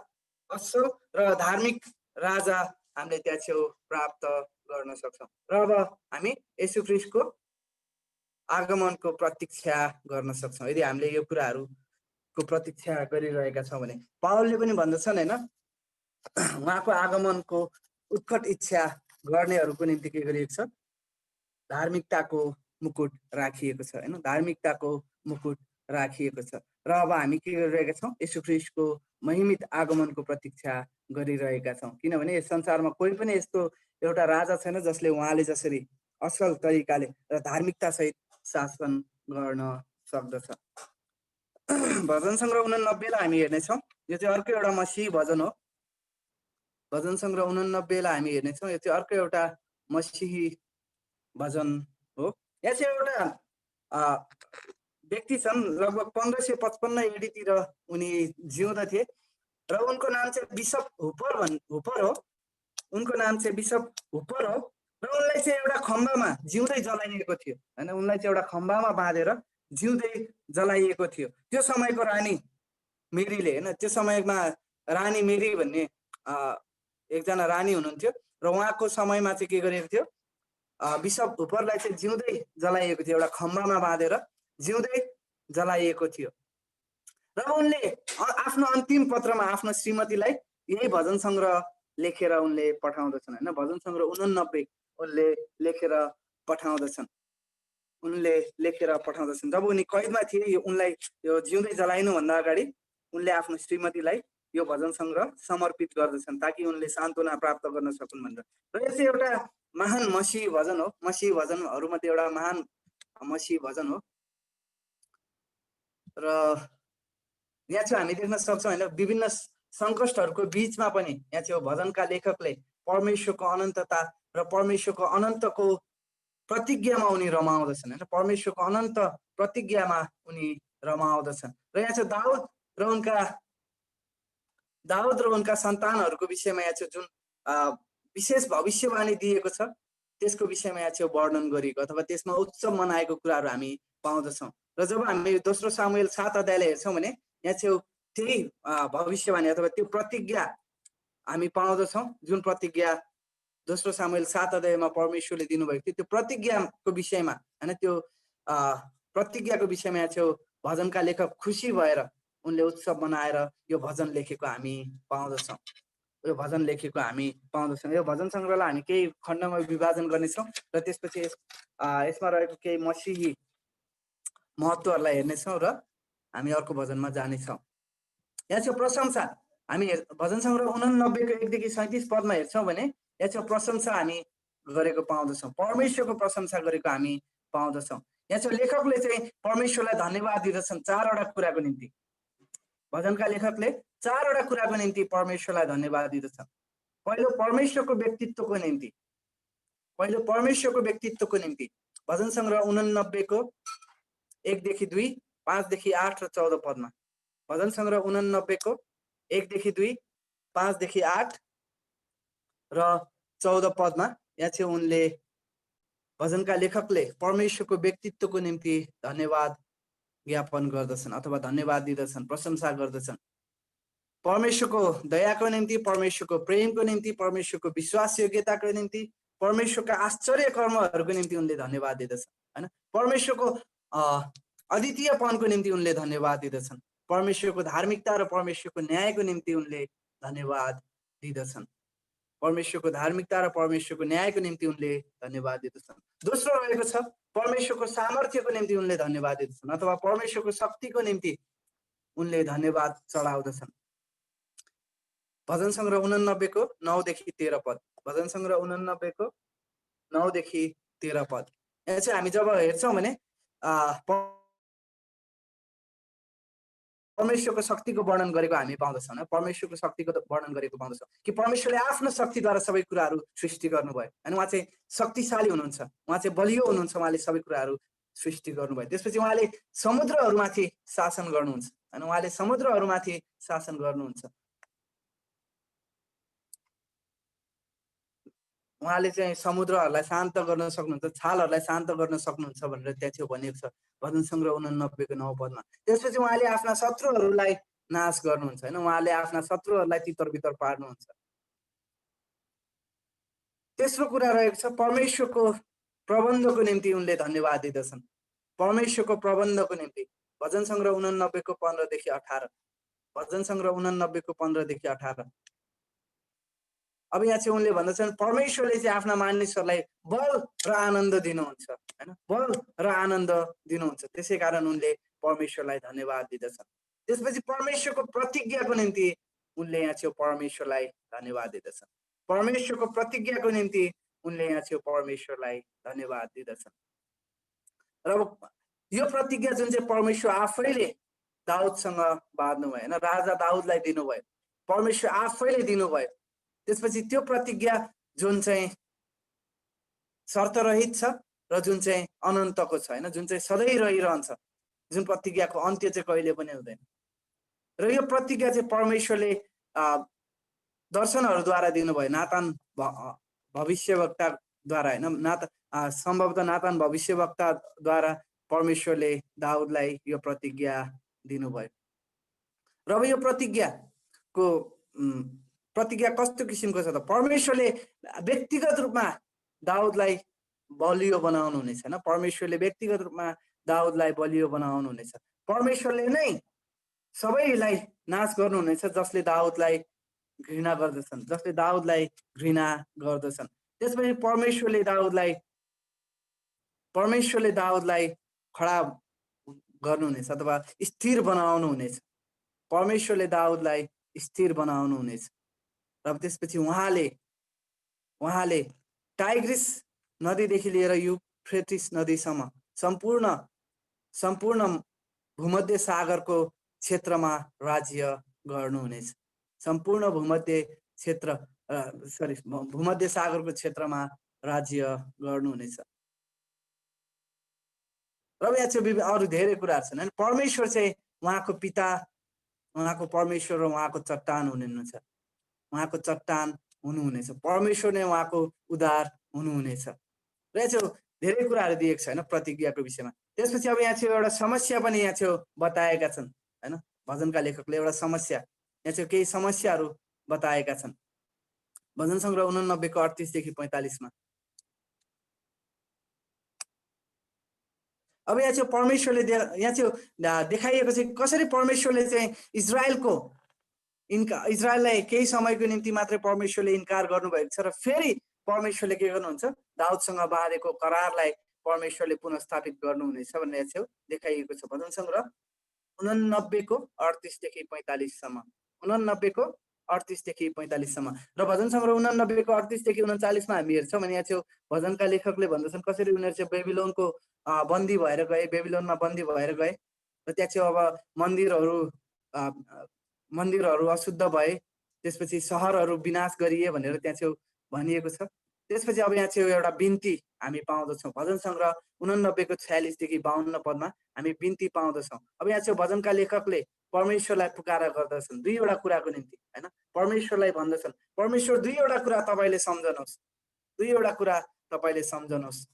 असल र धार्मिक राजा हामीले त्यहाँ चाहिँ प्राप्त गर्न सक्छौँ र अब हामी येशू ख्रीष्टको आगमनको प्रतीक्षा गर्न सक्छौँ यदि हामीले यो कुराहरूको प्रतीक्षा गरिरहेका छौँ भने पावलले पनि भन्दछन् हैन उहाँको आगमनको उत्कट इच्छा गर्नेहरूको निम्ति के गरिएको छ धार्मिकताको मुकुट राखिएको छ हैन धार्मिकताको मुकुट राखिएको छ र अब हामी के गरिरहेका छौँ येशू ख्रीष्टको महिमित आगमनको प्रतीक्षा गरिरहेका छौँ किनभने यस संसारमा कोही पनि यस्तो एउटा राजा छैन जसले उहाँले जसरी असल तरिकाले र धार्मिकता सहित शासन गर्न सक्दछ भजन सङ्ग्रह 89 लाई हामी हेर्नेछौँ यो चाहिँ अर्को एउटा मसीही भजन हो भजन सङ्ग्रह 89 लाई हामी हेर्नेछौँ यो चाहिँ अर्को एउटा मसीही भजन हो यहाँ चाहिँ एउटा व्यक्ति छन् लगभग 1555 एडीतिर उनी जिउँदथे र उनको नाम चाहिँ बिशप हुपर हो उनको नाम चाहिँ बिशप हुपर हो र उनलाई चाहिँ एउटा खम्बामा जिउँदै जलाइएको थियो हैन उनलाई चाहिँ एउटा खम्बामा बाँधेर जिउँदै जलाइएको थियो त्यो समयको रानी मेरीले हैन त्यो समयमा रानी मेरी भन्ने एकजना रानी हुनुहुन्थ्यो र उहाँको समयमा चाहिँ के गरिएको थियो बिशप हुपरलाई चाहिँ जिउँदै जलाइएको थियो एउटा खम्बामा बाँधेर जिउँदै जलाइएको थियो र उनले आफ्नो अन्तिम पत्रमा आफ्नो श्रीमतीलाई यही भजन सङ्ग्रह लेखेर उनले पठाउँदछन् हैन भजन सङ्ग्रह 89 उनले लेखेर पठाउँदछन् जब उनी कैदमा थिए उनलाई यो जिउँदै जलाइनुभन्दा अगाडि उनले आफ्नो श्रीमतीलाई यो भजन सङ्ग्रह समर्पित गर्दछन् ताकि उनले सान्त्वना प्राप्त गर्न सकुन् भनेर र यो चाहिँ एउटा महान मसीही भजन हो मसीही भजनहरूमध्ये एउटा महान मसीही भजन हो र यहाँ चाहिँ हामी देख्न सक्छौँ हैन विभिन्न सङ्कष्टहरूको बीचमा पनि यहाँ चाहिँ भजनका लेखकले परमेश्वरको अनन्तता र परमेश्वरको अनन्तको प्रतिज्ञामा उनी रमाउँदछन् हैन परमेश्वरको अनन्त प्रतिज्ञामा उनी रमाउँदछन् र यहाँ चाहिँ दाउद र उनका सन्तानहरूको विषयमा यहाँ चाहिँ जुन विशेष भविष्यवाणी दिएको छ त्यसको विषयमा यहाँ चाहिँ वर्णन गरिएको अथवा त्यसमा उत्सव मनाएको कुराहरू हामी पाउँदछौँ र जब हामी दोस्रो सामुएल 7 अध्यायलाई हेर्छौँ भने यहाँ चाहिँ त्यही भविष्यवाणी अथवा त्यो प्रतिज्ञा हामी पाउँदछौँ जुन प्रतिज्ञा दोस्रो सामुएल 7 अध्यायमा परमेश्वरले दिनुभएको थियो त्यो प्रतिज्ञाको विषयमा हैन त्यो प्रतिज्ञाको विषयमा यहाँ चाहिँ भजनका लेखक खुसी भएर उनले उत्सव मनाएर यो भजन लेखेको हामी पाउँदछौँ यो भजन सङ्ग्रहलाई हामी केही खण्डमा विभाजन गर्नेछौँ र त्यसपछि यसमा रहेको केही मसीही महत्त्वहरूलाई हेर्नेछौँ र हामी अर्को भजनमा जानेछौँ यहाँ चाहिँ प्रशंसा हामी भजन सङ्ग्रह 89 को 1 देखि 37 पदमा हेर्छौँ भने यहाँ चाहिँ प्रशंसा हामी गरेको पाउँदछौँ परमेश्वरको प्रशंसा गरेको हामी पाउँदछौँ यहाँ चाहिँ लेखकले चाहिँ परमेश्वरलाई धन्यवाद दिँदछन् 4वटा कुराको निम्ति भजनका लेखकले 4वटा कुराको निम्ति परमेश्वरलाई धन्यवाद दिँदछन् पहिलो परमेश्वरको व्यक्तित्वको निम्ति भजन सङ्ग्रह 89 को 1 देखि 2 5 देखि 8 र 14 पदमा भजन सङ्ग्रह 89 को 1 देखि 2 5 देखि 8 र 14 पदमा यहाँ चाहिँ उनले भजनका लेखकले परमेश्वरको व्यक्तित्वको निम्ति धन्यवाद ज्ञापन गर्दछन् अथवा धन्यवाद दिँदछन् प्रशंसा गर्दछन् परमेश्वरको दयाको निम्ति परमेश्वरको प्रेमको निम्ति परमेश्वरको विश्वासयोग्यताको निम्ति परमेश्वरका आश्चर्य कर्महरूको निम्ति उनले धन्यवाद दिँदछन् हैन परमेश्वरको अद्वितीयपनको निम्ति उनले धन्यवाद दिँदछन् परमेश्वरको धार्मिकता र परमेश्वरको न्यायको निम्ति उनले धन्यवाद दिदछन्। परमेश्वरको धार्मिकता र परमेश्वरको न्यायको निम्ति उनले धन्यवाद दिदछन्। दोस्रो रहेको छ परमेश्वरको सामर्थ्यको निम्ति उनले धन्यवाद दिदछन् अथवा परमेश्वरको शक्तिको निम्ति उनले धन्यवाद चढाउँदछन्। भजन सङ्ग्रह 89 को 9 देखि 13 पद। भजन सङ्ग्रह 89 को 9 देखि 13 पद। यहाँ चाहिँ हामी जब हेर्छौँ भने परमेश्वरको शक्तिको वर्णन गरेको हामी पाउँदछौँ। परमेश्वरको शक्तिको वर्णन गरेको पाउँदछौँ कि परमेश्वरले आफ्नो शक्तिद्वारा सबै कुराहरू सृष्टि गर्नुभयो अनि उहाँ चाहिँ शक्तिशाली हुनुहुन्छ, उहाँ चाहिँ बलियो हुनुहुन्छ, उहाँले सबै कुराहरू सृष्टि गर्नुभयो। त्यसपछि उहाँले समुद्रहरूमाथि शासन गर्नुहुन्छ अनि उहाँले समुद्रहरूमाथि शासन गर्नुहुन्छ। उहाँले चाहिँ समुद्रहरूलाई शान्त गर्न सक्नुहुन्छ, छालहरूलाई शान्त गर्न सक्नुहुन्छ भनेर त्यहाँ थियो भनिएको छ भजन सङ्ग्रह 89 को 9 पदमा। त्यसपछि उहाँले आफ्ना शत्रुहरूलाई नाश गर्नुहुन्छ होइन, उहाँले आफ्ना शत्रुहरूलाई तितर बितर पार्नुहुन्छ। तेस्रो कुरा रहेको छ परमेश्वरको प्रबन्धको निम्ति उनले धन्यवाद दिँदछन्। परमेश्वरको प्रबन्धको निम्ति भजन सङ्ग्रह 89 को 15 देखि 18। भजन सङ्ग्रह 89 को 15 देखि 18। अब यहाँ चाहिँ उनले भन्दछन् परमेश्वरले चाहिँ आफ्ना मानिसहरूलाई बल र आनन्द दिनुहुन्छ हैन, बल र आनन्द दिनुहुन्छ। त्यसै कारण उनले परमेश्वरलाई धन्यवाद दिँदछन्। त्यसपछि परमेश्वरको प्रतिज्ञाको निम्ति उनले यहाँ चाहिँ परमेश्वरलाई धन्यवाद दिँदछन्। परमेश्वरको प्रतिज्ञाको निम्ति उनले यहाँ चाहिँ परमेश्वरलाई धन्यवाद दिँदछन्। र यो प्रतिज्ञा जुन चाहिँ परमेश्वर आफैले दाउदसँग बाँध्नुभयो होइन, राजा दाउदलाई दिनुभयो, परमेश्वर आफैले दिनुभयो। त्यसपछि त्यो प्रतिज्ञा जुन चाहिँ शर्तरहित छ र जुन चाहिँ अनन्तको छ होइन, जुन चाहिँ सधैँ रहिरहन्छ, जुन प्रतिज्ञाको अन्त्य चाहिँ कहिले पनि हुँदैन। र यो प्रतिज्ञा चाहिँ परमेश्वरले दर्शनहरूद्वारा दिनुभयो, नातान भविष्यवक्ताद्वारा होइन, सम्भवतः नातान भविष्यवक्ताद्वारा परमेश्वरले दाउदलाई यो प्रतिज्ञा दिनुभयो। र अब यो प्रतिज्ञा कस्तो किसिमको छ त, परमेश्वरले व्यक्तिगत रूपमा दाउदलाई बलियो बनाउनु हुनेछ होइन, परमेश्वरले व्यक्तिगत रूपमा दाउदलाई बलियो बनाउनु हुनेछ। परमेश्वरले नै सबैलाई नाश गर्नुहुनेछ जसले दाउदलाई घृणा गर्दछन्, जसले दाउदलाई घृणा गर्दछन्। त्यसपछि परमेश्वरले दाउदलाई खडा गर्नुहुनेछ अथवा स्थिर बनाउनु हुनेछ। परमेश्वरले दाउदलाई स्थिर बनाउनु हुनेछ। र त्यसपछि उहाँले टाइग्रिस नदीदेखि लिएर युफ्रेटिस नदीसम्म सम्पूर्ण भूमध्य सागरको क्षेत्रमा राज्य गर्नुहुनेछ। सम्पूर्ण भूमध्य सागरको क्षेत्रमा राज्य गर्नुहुनेछ। र यहाँ चाहिँ अरू धेरै कुराहरू छन्। परमेश्वर चाहिँ उहाँको पिता, उहाँको परमेश्वर र उहाँको चट्टान हुनुहुन्छ, उहाँको चट्टान हुनुहुनेछ। परमेश्वर नै उहाँको उद्धार हुनुहुनेछ। र यहाँ चाहिँ धेरै कुराहरू दिएको छ होइन प्रतिज्ञाको विषयमा। त्यसपछि अब यहाँ चाहिँ एउटा समस्या पनि यहाँ चाहिँ बताएका छन् होइन, भजनका लेखकले एउटा समस्या, यहाँ चाहिँ केही समस्याहरू बताएका छन्। भजन सङ्ग्रह 89 को 38 देखि 45 मा। अब यहाँ चाहिँ परमेश्वरले यहाँ चाहिँ देखाइएको चाहिँ कसरी परमेश्वरले चाहिँ इजरायललाई केही समयको निम्ति मात्रै परमेश्वरले इन्कार गर्नुभएको छ र फेरि परमेश्वरले के गर्नुहुन्छ, दाउदसँग बाँधेको करारलाई परमेश्वरले पुनर्स्थापित गर्नुहुनेछ भन्ने यहाँ चाहिँ देखाइएको छ। भजन सङ्ग्रह 89 को 38 देखि 45 सम्म। 89 को 38 देखि 45 सम्म। र भजन सङ्ग्रह 89 को 38 देखि 39 मा हामी हेर्छौँ भने यहाँ चाहिँ भजनका लेखकले भन्दछन् कसरी उनीहरू चाहिँ बेबिलोनको बन्दी भएर गए, बेबिलोनमा बन्दी भएर गए र त्यहाँ चाहिँ अब मन्दिरहरू अशुद्ध भए, त्यसपछि सहरहरू विनाश गरिए भनेर त्यहाँ चाहिँ भनिएको छ। त्यसपछि अब यहाँ चाहिँ एउटा बिन्ती हामी पाउँदछौँ। भजन सङ्ग्रह 89 को 46 देखि 52 पदमा हामी बिन्ती पाउँदछौँ। अब यहाँ चाहिँ भजनका लेखकले परमेश्वरलाई पुकारा गर्दछन् दुईवटा कुराको निम्ति होइन। परमेश्वरलाई भन्दछन् परमेश्वर दुईवटा कुरा तपाईँले सम्झनुहोस्, दुईवटा कुरा तपाईँले सम्झनुहोस्।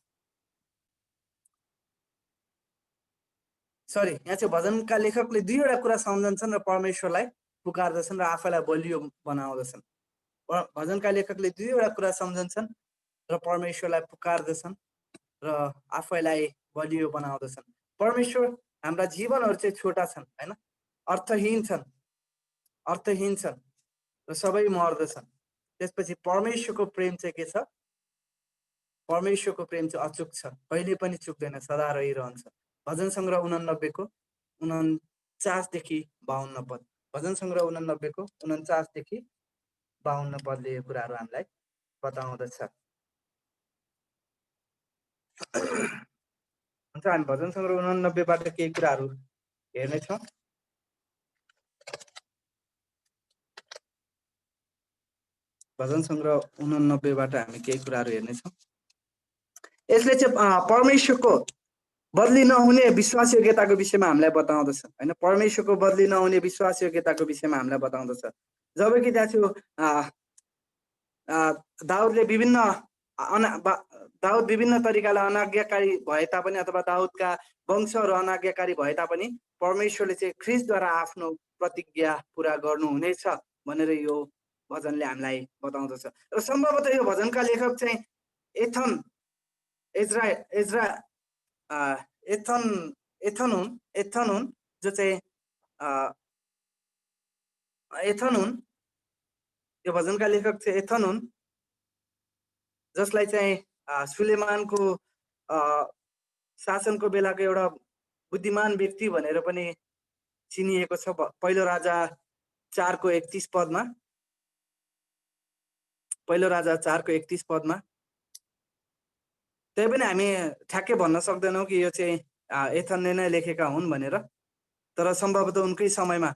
यहाँ चाहिँ भजनका लेखकले दुईवटा कुरा सम्झन्छन् र परमेश्वरलाई पुकार्दछन् र आफैलाई बलियो बनाउँदछन्। भजनका लेखकले दुईवटा कुरा सम्झन्छन् र परमेश्वरलाई पुकार्दछन् र आफैलाई बलियो बनाउँदछन्। परमेश्वर, हाम्रा जीवनहरू चाहिँ छोटा छन् होइन, अर्थहीन छन् र सबै मर्दछन्। त्यसपछि परमेश्वरको प्रेम चाहिँ के छ? परमेश्वरको प्रेम चाहिँ अचुक छ, कहिले पनि चुक्दैन, सदा रहिरहन्छ। भजन सङ्ग्रह 89 को 49 देखि 52 पद। भजन सङ्ग्रह 89 को 49 देखि 52 पदले यो कुराहरू हामीलाई बताउँदछ। हुन्छ, हामी भजन सङ्ग्रह 89 बाट केही कुराहरू हेर्नेछौँ। भजन सङ्ग्रह 89 बाट हामी केही कुराहरू हेर्नेछौँ। यसले चाहिँ परमेश्वरको बदली नहुने विश्वास योग्यताको विषयमा हामीलाई बताउँदछ हैन। परमेश्वरको बदली नहुने विश्वास योग्यताको विषयमा हामीलाई बताउँदछ। जबकि त्यहाँ थियो दाउदले दाउद विभिन्न तरिकाले अनाज्ञाकारी भए तापनि अथवा दाउदका वंशहरू अनाज्ञाकारी भए तापनि परमेश्वरले चाहिँ ख्रिस्टद्वारा आफ्नो प्रतिज्ञा पुरा गर्नुहुनेछ भनेर यो भजनले हामीलाई बताउँदछ। र सम्भवतः यो भजनका लेखक चाहिँ एथन हुन्, जो चाहिँ एथन हुन्। यो भजनका लेखक चाहिँ एथन हुन्, जसलाई चाहिँ सुलेमानको शासनको बेलाको एउटा बुद्धिमान व्यक्ति भनेर पनि चिनिएको छ। पहिलो राजा 4 को 31 पदमा, पहिलो राजा 4 को 31 पदमा। त्यही पनि हामी ठ्याक्कै भन्न सक्दैनौँ कि यो चाहिँ एथनले नै लेखेका हुन् भनेर, तर सम्भवतः उनकै समयमा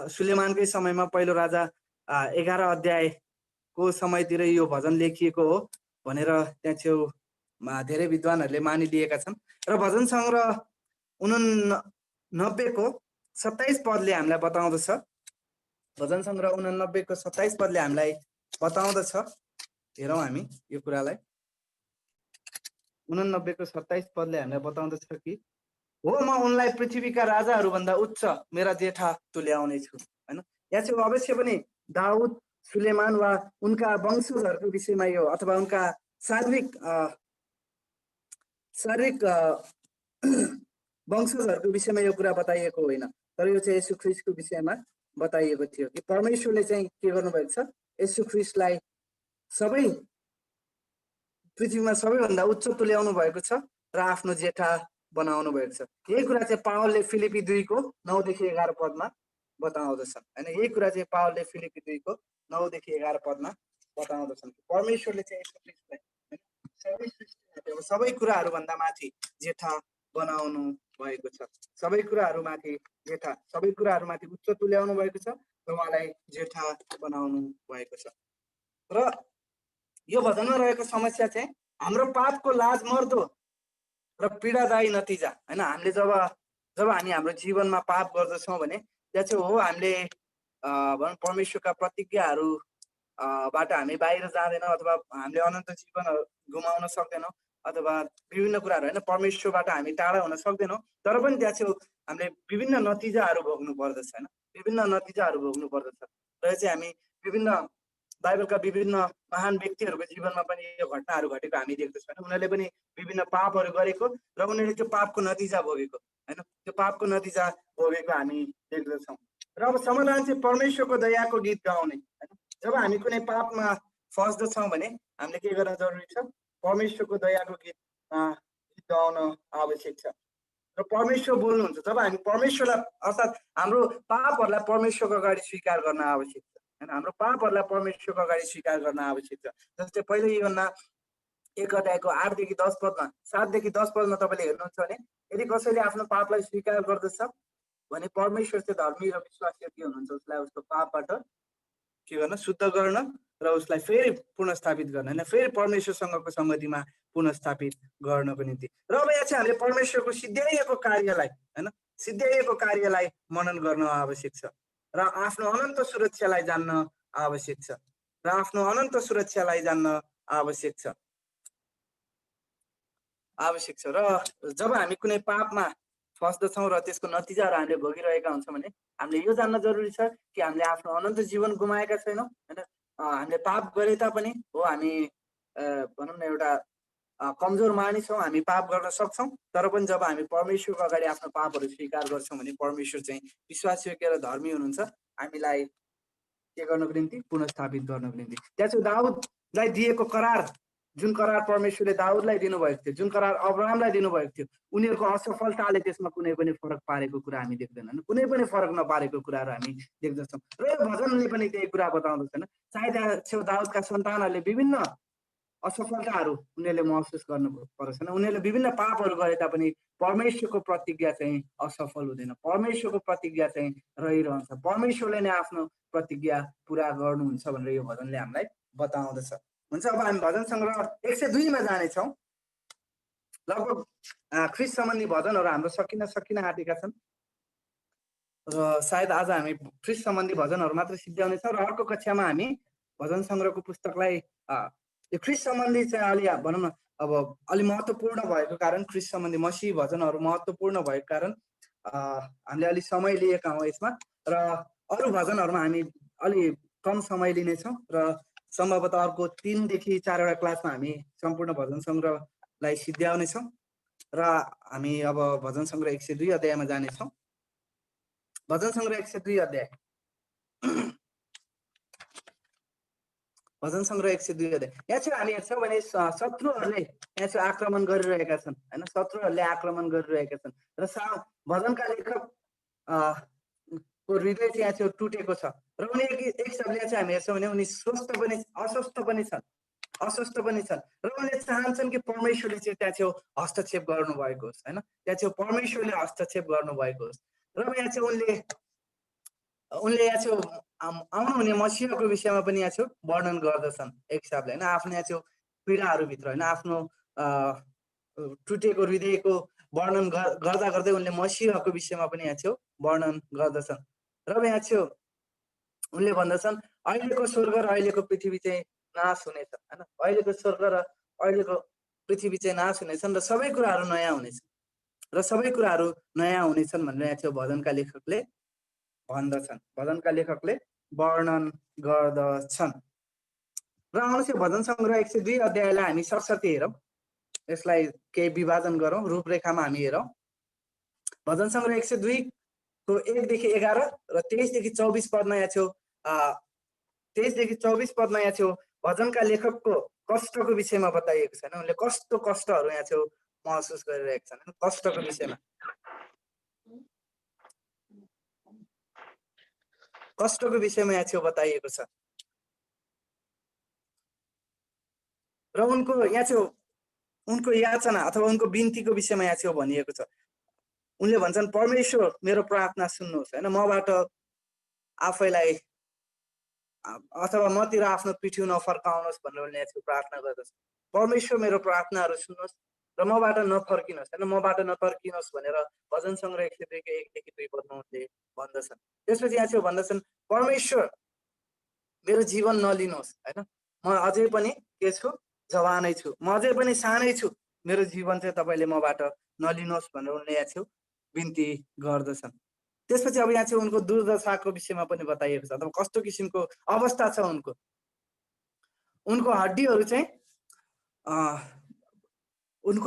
सुलेमानकै समयमा पहिलो राजा 11 अध्यायको समयतिर यो भजन लेखिएको हो भनेर त्यहाँ छेउमा धेरै विद्वानहरूले मानिलिएका छन्। र भजन सङ्ग्रह 89 को 27 पदले हामीलाई बताउँदछ। भजन सङ्ग्रह 89 को 27 पदले हामीलाई बताउँदछ। हेरौँ हामी यो कुरालाई। 89 को 27 पदले हामीलाई बताउँदछ कि हो, म उनलाई पृथ्वीका राजाहरूभन्दा उच्च मेरा जेठा तुल्याउने छु हैन। यहाँ चाहिँ अवश्य पनि दाउद, सुलेमान वा उनका वंशजहरूको विषयमा यो अथवा उनका शारीरिक वंशजहरूको विषयमा यो कुरा बताइएको होइन, तर यो चाहिँ येशू ख्रिस्टको विषयमा बताइएको थियो कि परमेश्वरले चाहिँ के गर्नुभएको छ, येशू ख्रिस्टलाई सबै पृथ्वीमा सबैभन्दा उच्च तुल्याउनु भएको छ र आफ्नो जेठा बनाउनु भएको छ। यही कुरा चाहिँ पावलले फिलिपी 2 को 9 देखि 11 पदमा बताउँदछन् हैन। यही कुरा चाहिँ पावलले फिलिपी 2 को 9 देखि 11 पदमा बताउँदछन्। परमेश्वरले चाहिँ येशू ख्रिस्टलाई सबै कुराहरूभन्दा माथि जेठा बनाउनु भएको छ। सबै कुराहरूमाथि जेठा, सबै कुराहरूमाथि उच्च तुल्याउनु भएको छ र उहाँलाई जेठा बनाउनु भएको छ। र यो भजनमा रहेको समस्या चाहिँ हाम्रो पापको लाज मर्दो र पीडादायी नतिजा हैन। हामीले जब हामी हाम्रो जीवनमा पाप गर्दछौँ भने त्यहाँ चाहिँ हो हामीले परमेश्वरका प्रतिज्ञाहरू बाट हामी बाहिर जाँदैनौँ अथवा हामीले अनन्त जीवन गुमाउन सक्दैनौँ अथवा विभिन्न कुराहरू हैन परमेश्वरबाट हामी टाढा हुन सक्दैनौँ। तर पनि त्यहाँ चाहिँ हामीले विभिन्न नतिजाहरू भोग्नु पर्दछ हैन, विभिन्न नतिजाहरू भोग्नु पर्दछ। र चाहिँ हामी विभिन्न बाइबलका विभिन्न महान व्यक्तिहरूको जीवनमा पनि यो घटनाहरू घटेको हामी देख्दछौँ। उनीहरूले पनि विभिन्न पापहरू गरेको र उनीहरूले त्यो पापको नतिजा भोगेको हैन, त्यो पापको नतिजा भोगेको हामी देख्दछौँ। र अब समाधान चाहिँ परमेश्वरको दयाको गीत गाउने हैन। जब हामी कुनै पापमा फस्दछौँ भने हामीले के गर्न जरुरी छ, परमेश्वरको दयाको गीत गाउन आवश्यक छ। र परमेश्वर बोल्नुहुन्छ, जब हामी परमेश्वरलाई अर्थात् हाम्रो पापहरूलाई परमेश्वरको अगाडि स्वीकार गर्न आवश्यक छ हैन। हाम्रो पापहरूलाई परमेश्वरको अगाडि स्वीकार गर्न आवश्यक छ। जस्तै पहिलो यूहन्ना 1 अध्यायको 8 देखि 10 पदमा 7 देखि 10 पदमा तपाईँले हेर्नुहुन्छ भने यदि कसैले आफ्नो पापलाई स्वीकार गर्दछ भने परमेश्वर चाहिँ धर्मी र विश्वासयोग्य हुनुहुन्छ उसलाई उसको पापबाट के गर्न, शुद्ध गर्न र उसलाई फेरि पुनर्स्थापित गर्न हैन, फेरि परमेश्वरसँगको संगतिमा पुनर्स्थापित गर्नको निम्ति। र अब यहाँ चाहिँ हामीले परमेश्वरको सिद्ध्याइएको कार्यलाई हैन, सिद्ध्याइएको कार्यलाई मनन गर्न आवश्यक छ र आफ्नो अनन्त सुरक्षालाई जान्न आवश्यक छ र आफ्नो अनन्त सुरक्षालाई जान्न आवश्यक छ र जब हामी कुनै पापमा फस्दछौँ र त्यसको नतिजाहरू हामीले भोगिरहेका हुन्छौँ भने हामीले यो जान्न जरुरी छ कि हामीले आफ्नो अनन्त जीवन गुमाएका छैनौँ हैन। हामीले पाप गरे तापनि हो हामी भनौँ न एउटा कमजोर मानिस हौँ, हामी पाप गर्न सक्छौँ। तर पनि जब हामी परमेश्वरको अगाडि आफ्नो पापहरू स्वीकार गर्छौँ भने परमेश्वर चाहिँ विश्वासयोग्य र धर्मी हुनुहुन्छ, हामीलाई के गर्नको निम्ति पुनर्स्थापित गर्नको निम्ति। त्यसपछि दाउदलाई दिएको करार, जुन करार परमेश्वरले दाउदलाई दिनुभएको थियो, जुन करार अब्राहमलाई दिनुभएको थियो, उनीहरूको असफलताले त्यसमा कुनै पनि फरक पारेको कुरा हामी देख्दैनौँ, कुनै पनि फरक नपारेको कुराहरू हामी देख्दछौँ। र यो भजनले पनि त्यही कुरा बताउँदछन्। सायद दाउदका सन्तानहरूले विभिन्न असफलताहरू उनीहरूले महसुस गर्नु परेको छैन, उनीहरूले विभिन्न पापहरू गरे तापनि परमेश्वरको प्रतिज्ञा चाहिँ असफल हुँदैन, परमेश्वरको प्रतिज्ञा चाहिँ रहिरहन्छ, परमेश्वरले नै आफ्नो प्रतिज्ञा पुरा गर्नुहुन्छ भनेर यो भजनले हामीलाई बताउँदछ। हुन्छ, अब हामी भजन सङ्ग्रह 102 मा जानेछौँ। लगभग ख्रिस्ट सम्बन्धी भजनहरू हाम्रो सकिन आँटेका छन् र सायद आज हामी ख्रिस्ट सम्बन्धी भजनहरू मात्र सिद्ध्याउनेछौँ र अर्को कक्षामा हामी भजन सङ्ग्रहको पुस्तकलाई यो ख्रिस्ट सम्बन्धी चाहिँ अलि भनौँ न अब अलि महत्त्वपूर्ण भएको कारण, ख्रिस्ट सम्बन्धी मसीह भजनहरू महत्त्वपूर्ण भएको कारण हामीले अलि समय लिएका हौँ यसमा, र अरू भजनहरूमा हामी अलि कम समय लिनेछौँ र सम्भवतः अर्को 3 देखि 4वटा क्लासमा हामी सम्पूर्ण भजन सङ्ग्रहलाई सिद्ध्याउनेछौँ र हामी अब भजन सङ्ग्रह 102 अध्यायमा जानेछौँ। भजन सङ्ग्रह 102 अध्याय, भजन सङ्ग्रह 102 अध्याय। यहाँ चाहिँ हामी हेर्छौँ भने शत्रुहरूले यहाँ चाहिँ आक्रमण गरिरहेका छन् होइन, शत्रुहरूले आक्रमण गरिरहेका छन् र भजनका लेखक को हृदय चाहिँ यहाँ चाहिँ टुटेको छ र उनी एक शब्दले चाहिँ हामी हेर्छौँ भने उनी अस्वस्थ पनि छन् र उनले चाहन्छन् कि परमेश्वरले चाहिँ त्यहाँ चाहिँ हस्तक्षेप गर्नुभएको होस् होइन, त्यहाँ चाहिँ परमेश्वरले हस्तक्षेप गर्नुभएको होस्। र यहाँ चाहिँ उनले यहाँ चाहिँ आउनुहुने मसीहको विषयमा पनि यहाँ चाहिँ वर्णन गर्दछन् एक हिसाबले होइन, आफ्नो यहाँ चाहिँ पीडाहरूभित्र होइन, आफ्नो टुटेको हृदयको वर्णन गर्दा गर्दै उनले मसीहको विषयमा पनि यहाँ चाहिँ वर्णन गर्दछन्। र यहाँ चाहिँ उनले भन्दछन् अहिलेको स्वर्ग र अहिलेको पृथ्वी चाहिँ नाश हुनेछ होइन, अहिलेको स्वर्ग र अहिलेको पृथ्वी चाहिँ नाश हुनेछन् र सबै कुराहरू नयाँ हुनेछन् भनेर यहाँ चाहिँ भजनका लेखकले भन्दछन्, भजनका लेखकले वर्णन गर्दछन्। र आउनुहोस् यो भजन सङ्ग्रह 102 अध्यायलाई हामी सरसर्ती हेरौँ, यसलाई केही विभाजन गरौँ, रूपरेखामा हामी हेरौँ। भजन सङ्ग्रह 102 को 1 देखि 11 र 23 देखि 24 पदमा यहाँ छेउ 23 देखि 24 पदमा यहाँ छेउ भजनका लेखकको कष्टको विषयमा बताइएको छैन, उनले कस्तो कष्टहरू यहाँ छेउ महसुस गरिरहेका छन्, कष्टको विषयमा यहाँ छेउ बताइएको छ। र उनको यहाँ छेउ उनको याचना अथवा उनको बिन्तीको विषयमा यहाँ छेउ भनिएको छ। उनले भन्छन् परमेश्वर मेरो प्रार्थना सुन्नुहोस् होइन, मबाट आफैलाई अथवा मतिर आफ्नो पिठ्यू नफर्काउनुहोस् भनेर उनले यहाँ प्रार्थना गर्दछ। परमेश्वर मेरो प्रार्थनाहरू सुन्नुहोस् र मबाट नफर्किनुहोस् होइन, मबाट नफर्किनुहोस् भनेर भजन सङ्ग्रह 102 को 1 देखि 2 पदमा उनले भन्दछन्। त्यसपछि यहाँ छेउ भन्दछन् परमेश्वर मेरो जीवन नलिनुहोस् होइन, म अझै पनि के छु, जवानै छु, म अझै पनि सानै छु, मेरो जीवन चाहिँ तपाईँले मबाट नलिनुहोस् भनेर उनले यहाँ छेउ बिन्ती गर्दछन्। त्यसपछि अब यहाँ चाहिँ उनको दुर्दशाको विषयमा पनि बताइएको छ, अथवा कस्तो किसिमको अवस्था छ उनको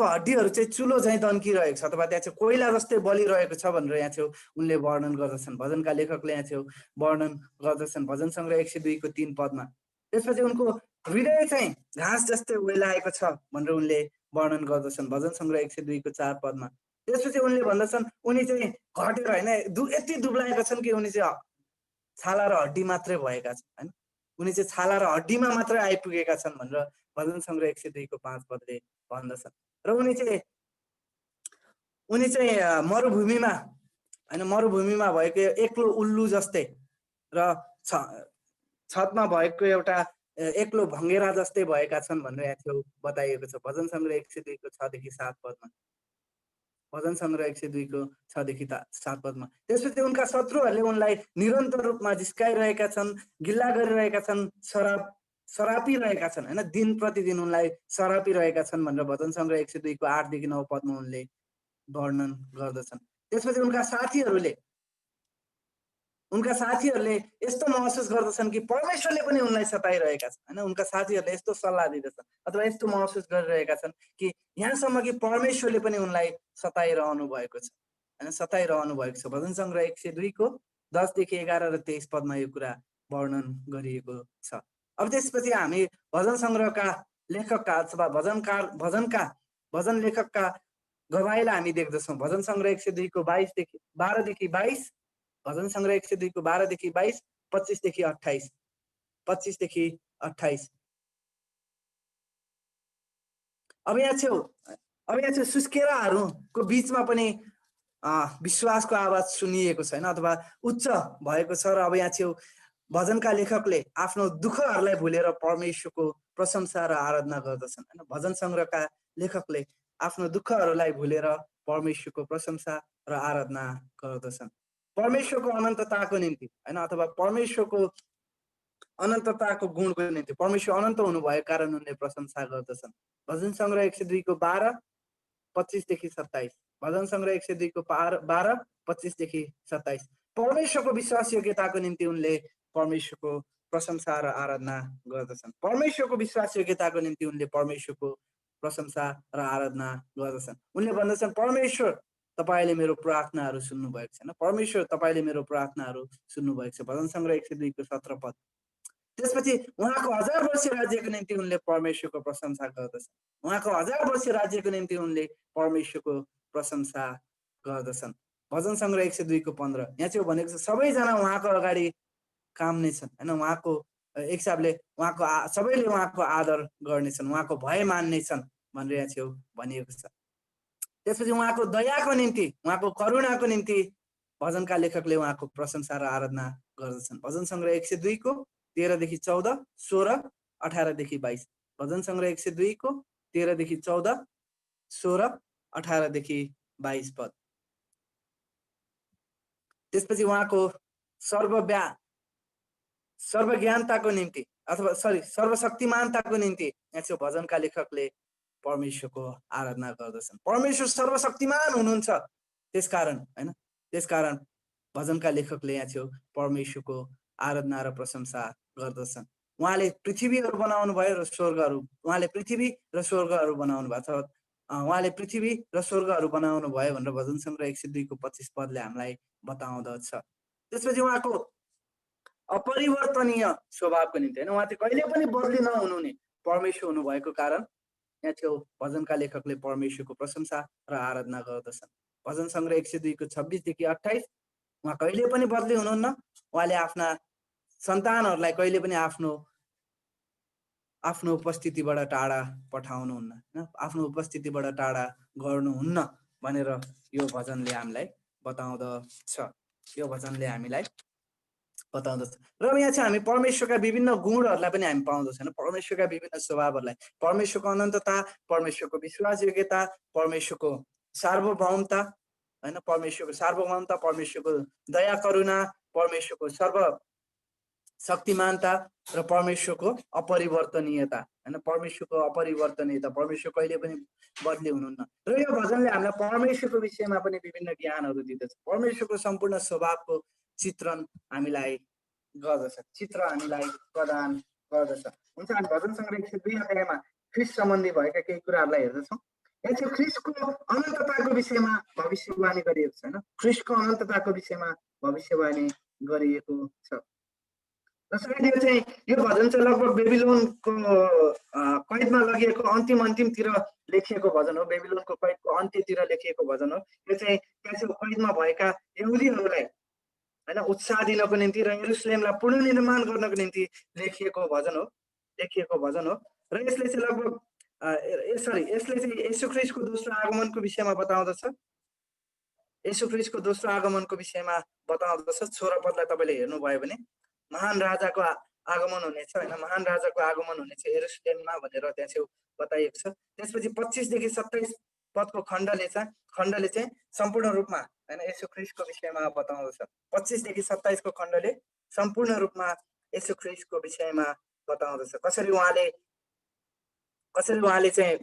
हड्डीहरू चाहिँ चुलो चाहिँ तन्किरहेको छ अथवा त्यहाँ चाहिँ कोइला जस्तै बलिरहेको छ भनेर यहाँ चाहिँ उनले वर्णन गर्दछन्, भजनका लेखकले यहाँ चाहिँ वर्णन गर्दछन् भजन सङ्ग्रह 102 को 3 पदमा। त्यसपछि उनको हृदय चाहिँ घाँस जस्तै ओइलाएको छ भनेर उनले वर्णन गर्दछन् भजन सङ्ग्रह 102 को 4 पदमा। त्यसपछि उनले भन्दछन् उनी चाहिँ घटेर होइन, यति दुब्लाएका छन् कि उनी चाहिँ छाला र हड्डी मात्रै भएका छन् होइन, उनी चाहिँ छाला र हड्डीमा मात्रै आइपुगेका छन् भनेर भजन सङ्ग्रह 102 को 5 पदले भन्दछन्। र उनी चाहिँ मरुभूमिमा होइन, मरुभूमिमा भएको एक्लो उल्लु जस्तै र छतमा भएको एउटा एक्लो भङ्गेरा जस्तै भएका छन् भनेर यहाँ छेउ बताइएको छ भजन सङ्ग्रह 102 को 6 देखि 7 पदमा। भजन सङ्ग्रह 102 को 6 देखि 7 पदमा। त्यसपछि उनका शत्रुहरूले उनलाई निरन्तर रूपमा जिस्काइरहेका छन्, गिल्ला गरिरहेका छन्, सरापिरहेका छन् होइन, दिन प्रतिदिन उनलाई सरापिरहेका छन् भनेर भजन सङ्ग्रह 102 को 8 देखि 9 पदमा उनले वर्णन गर्दछन्। त्यसपछि उनका साथीहरूले यस्तो महसुस गर्दछन् कि परमेश्वरले पनि उनलाई सताइरहेका छन् होइन, उनका साथीहरूले यस्तो सल्लाह दिँदछन् अथवा यस्तो महसुस गरिरहेका छन् कि यहाँसम्म कि परमेश्वरले पनि उनलाई सताइरहनु भएको छ होइन, सताइरहनु भएको छ। भजन सङ्ग्रह 102 को 10 देखि 11 र 23 पदमा यो कुरा वर्णन गरिएको छ। अब त्यसपछि हामी भजन सङ्ग्रहका लेखकका अथवा भजन लेखकका गवाईलाई हामी देख्दछौँ। भजन सङ्ग्रह 102 को 12 देखि 22, भजन सङ्ग्रह 102 को 12 देखि 22, 25 देखि 28, 25 देखि 28। अब यहाँ चाहिँ सुस्केराहरूको बिचमा पनि विश्वासको आवाज सुनिएको छैन अथवा उच्च भएको छ। र अब यहाँ चाहिँ भजनका लेखकले आफ्नो दुःखहरूलाई भुलेर परमेश्वरको प्रशंसा र आराधना गर्दछन् हैन। भजन सङ्ग्रहका लेखकले आफ्नो दुःखहरूलाई भुलेर परमेश्वरको प्रशंसा र आराधना गर्दछन्। परमेश्वरको अनन्तताको निम्ति हैन, अथवा परमेश्वरको अनन्तताको गुणको निम्ति, परमेश्वर अनन्त हुनुभएको कारण उनले प्रशंसा गर्दछन्। भजन सङ्ग्रह 102 को 12, 25 देखि 27, भजन सङ्ग्रह 102 को 12, 25 देखि 27। परमेश्वरको विश्वास योग्यताको निम्ति उनले परमेश्वरको प्रशंसा र आराधना गर्दछन्। परमेश्वरको विश्वास योग्यताको निम्ति उनले परमेश्वरको प्रशंसा र आराधना गर्दछन्। उनले भन्दछन्, परमेश्वर तपाईले मेरो प्रार्थनाहरू सुन्नुभएको छैन, परमेश्वर तपाईले मेरो प्रार्थनाहरू सुन्नुभएको छ। भजन सङ्ग्रह 102 को 17 पद। त्यसपछि उहाँको 1000 वर्ष राज्यको निम्ति उनले परमेश्वरको प्रशंसा गर्दछन्। उहाँको 1000 वर्ष राज्यको निम्ति उनले परमेश्वरको प्रशंसा गर्दछन्। भजन सङ्ग्रह 102 को 15। यहाँ चाहिँ भनेको छ सबैजना उहाँको अगाडि काम नै छन् हैन। उहाँको एक हिसाबले सबैले उहाँको आदर गर्नेछन्, उहाँको भय मान्नेछन् भनेर यहाँ चाहिँ भनिएको छ। त्यसपछि उहाँको दयाको निम्ति, उहाँको करुणाको निम्ति भजनका लेखकले उहाँको प्रशंसा र आराधना गर्दछन्। भजन सङ्ग्रह 102 को 13 देखि 14, 16, 18 देखि 22, भजन सङ्ग्रह 102 को 13 देखि 14, 16, 18 देखि 22 पद। त्यसपछि उहाँको सर्वज्ञानताको निम्ति अथवा सर्वशक्तिमानताको निम्ति यहाँ चाहिँ भजनका लेखकले परमेश्वरको आराधना गर्दछन्। परमेश्वर सर्वशक्तिमान हुनुहुन्छ, त्यसकारण हैन, त्यसकारण भजनका लेखकले यहाँ चाहिँ परमेश्वरको आराधना र प्रशंसा गर्दछन्। उहाँले पृथ्वीहरू बनाउनु भयो र स्वर्गहरू, उहाँले पृथ्वी र स्वर्गहरू बनाउनु भएको छ, उहाँले पृथ्वी र स्वर्गहरू बनाउनु भयो भनेर भजन सङ्ग्रह 102 को 25 पदले हामीलाई बताउँदछ। त्यसपछि उहाँको अपरिवर्तनीय स्वभावको निम्ति हैन, उहाँ चाहिँ कहिले पनि बदली नहुनुहुने परमेश्वर हुनुभएको कारण यहाँ चाहिँ भजनका लेखकले परमेश्वरको प्रशंसा र आराधना गर्दछन्। भजन सङ्ग्रह 102 को 26 देखि 28, उहाँ कहिले पनि बदली हुनुहुन्न। उहाँले आफ्ना सन्तानहरूलाई कहिले पनि आफ्नो उपस्थितिबाट टाढा पठाउनुहुन्न, आफ्नो उपस्थितिबाट टाढा गर्नुहुन्न भनेर यो भजनले हामीलाई बताउँदछ। यो भजनले हामीलाई बताउँदछ। र यहाँ चाहिँ हामी परमेश्वरका विभिन्न गुणहरूलाई पनि हामी पाउँदछौँ हैन, परमेश्वरका विभिन्न स्वभावहरूलाई, परमेश्वरको अनन्तता, परमेश्वरको विश्वास योग्यता, परमेश्वरको सार्वभौमता हैन, परमेश्वरको सार्वभौमता, परमेश्वरको दया करुणा, परमेश्वरको सर्वशक्तिमानता र परमेश्वरको अपरिवर्तनीयता हैन, परमेश्वरको अपरिवर्तनीयता, परमेश्वर कहिले पनि बदली हुनुहुन्न। र यो भजनले हामीलाई परमेश्वरको विषयमा पनि विभिन्न ज्ञानहरू दिँदछ। परमेश्वरको सम्पूर्ण स्वभावको चित्रण हामीलाई गर्दछ, चित्र हामीलाई प्रदान गर्दछ। हुन्छ, हामी भजन सङ्ग्रह 102 अध्यायमा ख्रीष्ट सम्बन्धी भएका केही कुराहरूलाई हेर्दछौँ। यहाँ चाहिँ ख्रीष्टको अनन्तताको विषयमा भविष्यवाणी गरिएको छ हैन, ख्रीष्टको अनन्तताको विषयमा भविष्यवाणी गरिएको छ। र सायद यो चाहिँ यो भजन चाहिँ लगभग बेबिलोनको कैदमा लगिएको अन्तिमतिर लेखिएको भजन हो, बेबिलोनको कैदको अन्त्यतिर लेखिएको भजन हो। यो चाहिँ त्यहाँ चाहिँ कैदमा भएका यहुदीहरूलाई हैन उत्साह दिनको निम्ति र यरुशलेमलाई पुनर्निर्माण गर्नको निम्ति लेखिएको भजन हो। र यसले चाहिँ लगभग यसले चाहिँ येशू ख्रीष्टको दोस्रो आगमनको विषयमा बताउँदछ। येशू ख्रीष्टको दोस्रो आगमनको विषयमा बताउँदछ। 16 पदलाई तपाईँले हेर्नुभयो भने महान राजाको आगमन हुनेछ हैन, महान राजाको आगमन हुनेछ यरुशलेममा भनेर त्यहाँ चाहिँ बताइएको छ। त्यसपछि 25 देखि 27 पदको खण्डले चाहिँ सम्पूर्ण रूपमा हैन येशू ख्रीष्टको विषयमा बताउँदछ। 25 देखि 27 को खण्डले सम्पूर्ण रूपमा येशू ख्रीष्टको विषयमा बताउँदछ। कसरी उहाँले चाहिँ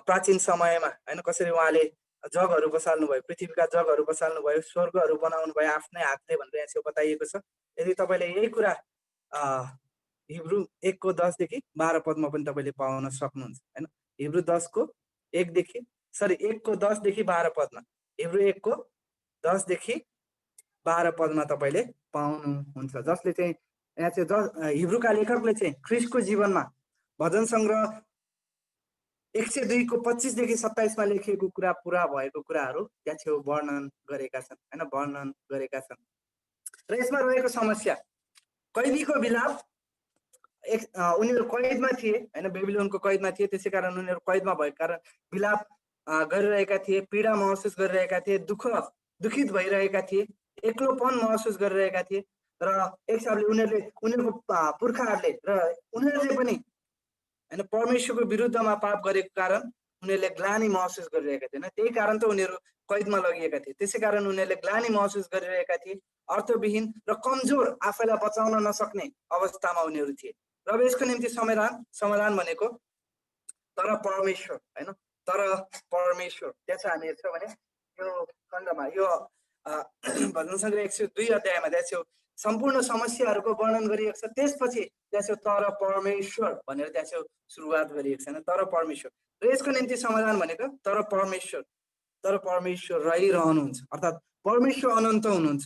प्राचीन समयमा हैन कसरी उहाँले जगहरू बसाल्नु भयो, पृथ्वीका जगहरू बसाल्नु भयो, स्वर्गहरू बनाउनु भयो आफ्नै हातले भनेर यहाँ चाहिँ बताइएको छ। यदि तपाईँले यही कुरा हिब्रू 1 को 10 देखि 12 पदमा पनि तपाईँले पाउन सक्नुहुन्छ हैन। हिब्रू 1 को 10 देखि 12 पदमा, हिब्रू 1 को 10 देखि 12 पदमा तपाईँले पाउनुहुन्छ, जसले चाहिँ यहाँ चाहिँ हिब्रूका लेखकले चाहिँ ख्रिस्टको जीवनमा भजन सङ्ग्रह 102 को 25 देखि 27 मा लेखिएको कुरा पुरा भएको कुराहरू त्यहाँ छेउ वर्णन गरेका छन् हैन, वर्णन गरेका छन्। र यसमा रहेको समस्या कैदीको विलाप, उनीहरू कैदमा थिए हैन, बेबिलोनको कैदमा थिए, त्यसै कारण उनीहरू कैदमा भएको कारण विलाप गरिरहेका थिए, पीडा महसुस गरिरहेका थिए, दुखित भइरहेका थिए, एक्लोपन महसुस गरिरहेका थिए। र एक हिसाबले उनीहरूको पुर्खाहरूले र उनीहरूले पनि हैन परमेश्वरको विरुद्धमा पाप गरेको कारण उनीहरूले ग्लानी महसुस गरिरहेका थिएन। त्यही कारण त उनीहरू कैदमा लगिएका थिए। त्यसै कारण उनीहरूले ग्लानी महसुस गरिरहेका थिए, अर्थविहीन र कमजोर, आफैलाई बचाउन नसक्ने अवस्थामा उनीहरू थिए। र यसको निम्ति समाधान भनेको तर परमेश्वर हैन, तर परमेश्वर। त्यसो हामी हेर्छौँ भने यो खण्डमा यो भजन सङ्ग्रह 102 अध्यायमा त्यहाँ सम्पूर्ण समस्याहरूको वर्णन गरिएको छ। त्यसपछि त्यहाँ तर परमेश्वर भनेर त्यहाँ सुरुवात गरिएको छैन, तर परमेश्वर। र यसको निम्ति समाधान भनेको तर परमेश्वर रहिरहनुहुन्छ, अर्थात् परमेश्वर अनन्त हुनुहुन्छ,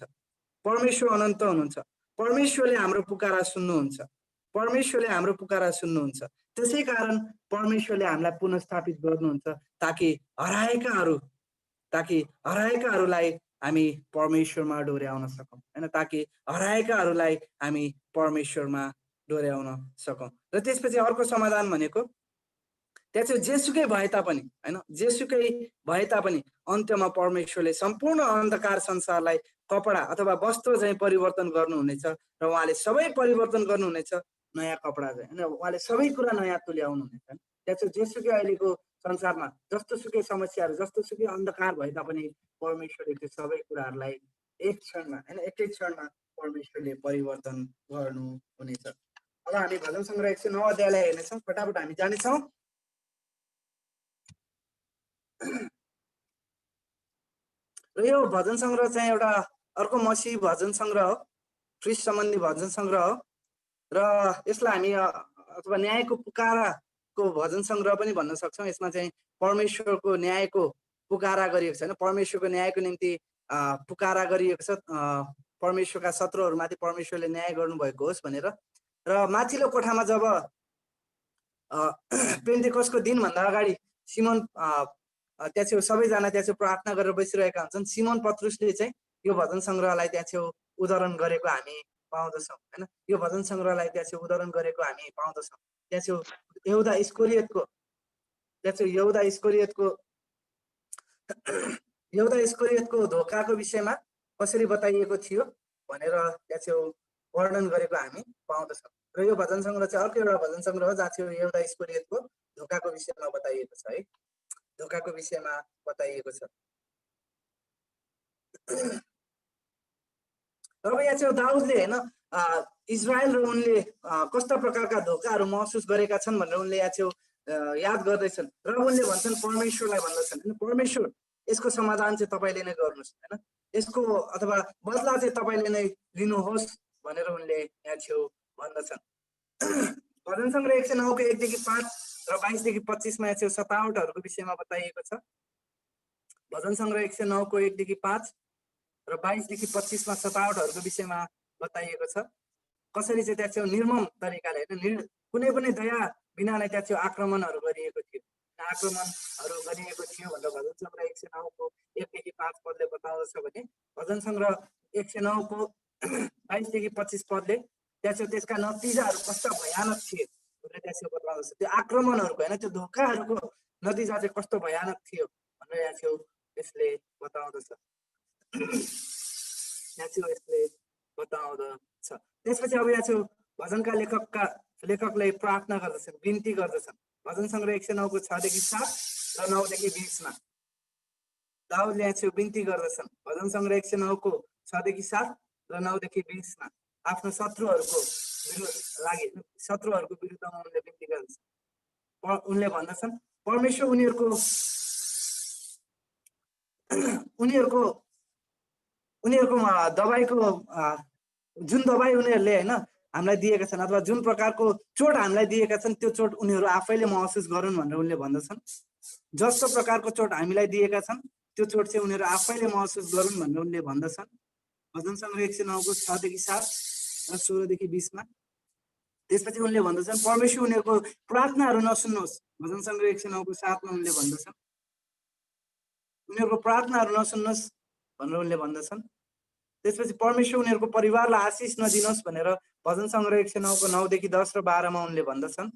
परमेश्वर अनन्त हुनुहुन्छ। परमेश्वरले हाम्रो पुकारा सुन्नुहुन्छ, परमेश्वरले हाम्रो पुकारा सुन्नुहुन्छ। त्यसै कारण परमेश्वरले हामीलाई पुनर्स्थापित गर्नुहुन्छ ताकि हराएकाहरूलाई हामी परमेश्वरमा डोर्याउन सकौँ हैन, ताकि हराएकाहरूलाई हामी परमेश्वरमा डोर्याउन सकौँ। र त्यसपछि अर्को समाधान भनेको त्यहाँ जेसुकै भए तापनि हैन, जेसुकै भए तापनि अन्त्यमा परमेश्वरले सम्पूर्ण अन्धकार संसारलाई कपडा अथवा वस्त्र चाहिँ परिवर्तन गर्नुहुनेछ र उहाँले सबै परिवर्तन गर्नुहुनेछ नयाँ कपडा चाहिँ हैन, उहाँले सबै कुरा नयाँ तुल्याउनुहुनेछ। त्यहाँ जेसुकै अहिलेको संसारमा जस्तोसुकै समस्याहरू, जस्तोसुकै अन्धकार भए तापनि परमेश्वरले त्यो सबै कुराहरूलाई एक क्षणमा हैन, एकै क्षणमा परमेश्वरले परिवर्तन गर्नुहुनेछ। अब हामी भजन सङ्ग्रह 109 अध्यायलाई हेर्नेछौँ। फटाफट हामी जानेछौँ। र यो भजन सङ्ग्रह चाहिँ एउटा अर्को मसीही भजन सङ्ग्रह हो, ख्रिस्ट सम्बन्धी भजन सङ्ग्रह हो। र यसलाई हामी अथवा न्यायको पुकाराको भजन सङ्ग्रह पनि भन्न सक्छौँ। यसमा चाहिँ परमेश्वरको न्यायको पुकारा गरिएको छ हैन, परमेश्वरको न्यायको निम्ति पुकारा गरिएको छ। परमेश्वरका शत्रुहरूमाथि परमेश्वरले न्याय गर्नुभएको होस् भनेर। र माथिल्लो कोठामा जब पेन्टेकोस्टको दिनभन्दा अगाडि सिमोन त्यहाँ सबैजना त्यहाँ प्रार्थना गरेर बसिरहेका हुन्छन्। सिमोन पत्रुसले चाहिँ यो भजन सङ्ग्रहलाई त्यहाँ उदाहरण गरेको हामी पाउँदछौँ हैन, यो भजन सङ्ग्रहलाई त्यहाँ उदाहरण गरेको हामी पाउँदछौँ। त्यहाँ यहुदा इस्करियोतको धोकाको विषयमा कसरी बताइएको थियो भनेर त्यहाँ वर्णन गरेको हामी पाउँदछौँ। र यो भजन सङ्ग्रह चाहिँ अर्को एउटा भजन सङ्ग्रह हो जहाँ चाहिँ यहुदा इस्करियोतको धोकाको विषयमा बताइएको छ है, धोकाको विषयमा बताइएको छ। अब यहाँ चाहिँ दाउदले हैन इजरायल र उनले कस्ता प्रकारका धोकाहरू महसुस गरेका छन् भनेर उनले यहाँ चाहिँ याद गर्दैछन्। र उनले भन्छन्, परमेश्वरलाई भन्दछन् हैन, परमेश्वर यसको समाधान चाहिँ तपाईँले नै गर्नुहोस् हैन, यसको अथवा बदला चाहिँ तपाईँले नै लिनुहोस् भनेर उनले यहाँ छेउ भन्दछन्। भजन सङ्ग्रह 109 को 1 देखि 5 र 22 देखि 25 मा यहाँ चाहिँ सतावटहरूको विषयमा बताइएको छ। भजन सङ्ग्रह 109 को 1 देखि 5 र 22 देखि 25 मा सतावटहरूको विषयमा बताइएको छ। कसरी चाहिँ त्यहाँ निर्मम तरिकाले हैन, कुनै पनि दया बिना नै त्यहाँ आक्रमणहरू गरिएको थियो, भनेर भजन सङ्ग्रह 109 को 1 देखि 5 पदले बताउँदछ भने भजन सङ्ग्रह 109 को 22 देखि 25 पदले त्यहाँ त्यसका नतिजाहरू कस्ता भयानक थिए भनेर त्यहाँ बताउँदछ। त्यो आक्रमणहरूको हैन, त्यो धोकाहरूको नतिजा चाहिँ कस्तो भयानक थियो भनेर यहाँ यसले बताउँदछ, यसले बताउँदछ। त्यसपछि अब यहाँ भजनका लेखकले प्रार्थना गर्दछन्, बिन्ती गर्दछन्। भजन सङ्ग्रह 109 को 6 देखि 7 र 9 देखि 20 मा दाउदले यहाँ बिन्ती गर्दछन्। भजन सङ्ग्रह 109 को 6 देखि 7 र 9 देखि 20 मा आफ्नो शत्रुहरूको विरुद्धमा उनले बिन्ती गर्दछन्। उनले भन्दछन्, परमेश्वर उनीहरूको दबाईको जुन दबाई उनीहरूले हैन हामीलाई दिएका छन् अथवा जुन प्रकारको चोट हामीलाई दिएका छन् त्यो चोट उनीहरू आफैले महसुस गरून् भनेर उनले भन्दछन्। जस्तो प्रकारको चोट हामीलाई दिएका छन् त्यो चोट चाहिँ उनीहरू आफैले महसुस गरून् भनेर उनले भन्दछन्। भजन सङ्ग्रह 109 को 6 देखि 7 16 देखि 20 मा। त्यसपछि उनले भन्दछन् परमेश्वर उनीहरूको प्रार्थनाहरू नसुन्नुहोस्। भजन सङ्ग्रह 109 को 7 मा उनले भन्दछन् उनीहरूको प्रार्थनाहरू नसुन्नुहोस् भनेर उनले भन्दछन्। त्यसपछि परमेश्वर उनीहरूको परिवारलाई आशिष नदिनुहोस् भनेर भजन सङ्ग्रह 109 को 9 देखि 10 र 12 मा उनले भन्दछन्।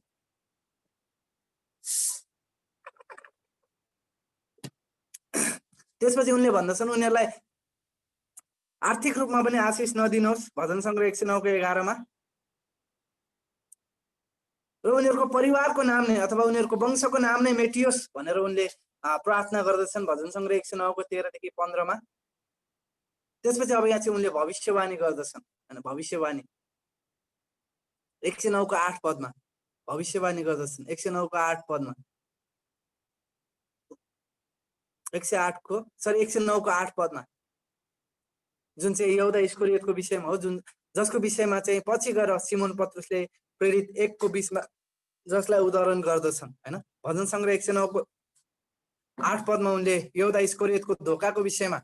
त्यसपछि उनले भन्दछन् उनीहरूलाई आर्थिक रूपमा पनि आशिष नदिनुहोस्। भजन सङ्ग्रह 109 को 11 मा। र उनीहरूको परिवारको नाम नै अथवा उनीहरूको वंशको नाम नै मेटियोस् भनेर उनले प्रार्थना गर्दछन्। भजन सङ्ग्रह 109 को 13 देखि 15 मा। त्यसपछि अब यहाँ चाहिँ उनले भविष्यवाणी गर्दछन् हैन। भविष्यवाणी 109 को 8 पदमा भविष्यवाणी गर्दछन्। 109 को 8 पदमा 109 को 8 पदमा जुन चाहिँ यहुदा इस्करियोतको विषयमा हो, जुन जसको विषयमा चाहिँ पछि गएर सिमोन पत्रुसले प्रेरित 1 को 20 मा जसलाई उदाहरण गर्दछन् हैन। भजन सङ्ग्रह 109 को 8 पदमा उनले यहुदा इस्करियोतको धोकाको विषयमा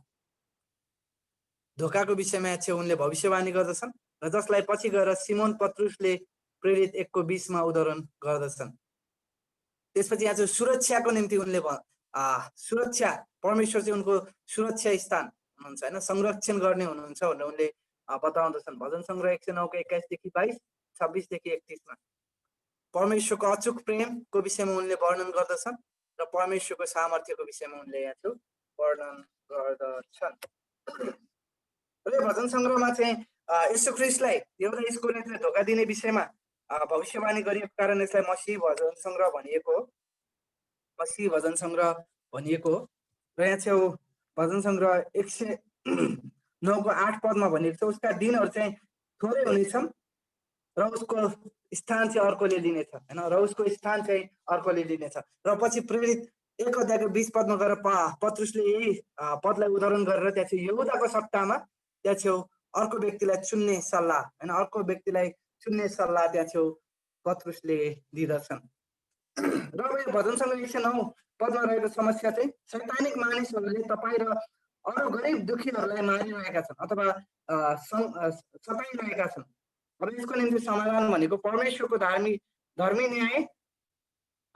चाहिँ उनले भविष्यवाणी गर्दछन् र जसलाई पछि गएर सिमोन पत्रुसले प्रेरित 1 को 20 मा उदाहरण गर्दछन्। त्यसपछि यहाँ चाहिँ सुरक्षाको निम्ति उनले सुरक्षा परमेश्वर चाहिँ उनको सुरक्षा स्थान हुनुहुन्छ हैन, संरक्षण गर्ने हुनुहुन्छ भनेर उनले बताउँदछन्। भजन सङ्ग्रह 109 को 21 देखि 22, 26 देखि 31 मा परमेश्वरको अचूक प्रेमको विषयमा उनले वर्णन गर्दछन् र परमेश्वरको सामर्थ्यको विषयमा उनले यहाँ चाहिँ वर्णन गर्दछन्। र भजन सङ्ग्रहमा चाहिँ येशू ख्रीष्टलाई एउटा इस्करियोतले धोका दिने विषयमा भविष्यवाणी गरिएको कारण यसलाई मसीह भजन सङ्ग्रह भनिएको हो। मसीह भजन सङ्ग्रह भनिएको हो। र यहाँ चाहिँ भजन सङ्ग्रह 109 को 8 पदमा भनिएको छ उसका दिनहरू चाहिँ थोरै हुनेछन् र उसको स्थान चाहिँ अर्कोले लिनेछ हैन। र उसको स्थान चाहिँ अर्कोले लिनेछ। र पछि प्रेरित 1 अध्यायको 20 पदमा गएर पत्रुसले यही पदलाई उदाहरण गरेर त्यहाँ चाहिँ यहुदाको सट्टामा त्यहाँ चाहिँ अर्को व्यक्तिलाई चुन्ने सल्लाह हैन, अर्को व्यक्तिलाई चुन्ने सल्लाह त्यहाँ चाहिँ पत्रुसले दिँदछन्। र अब भजन सङ्ग्रह 109 पदमा रहेको समस्या चाहिँ शैतानिक मानिसहरूले तपाईँ र अरू गरिब दुखीहरूलाई मारिरहेका छन् अथवा सताइरहेका छन्। अब यसको निम्ति समाधान भनेको परमेश्वरको धर्मी न्याय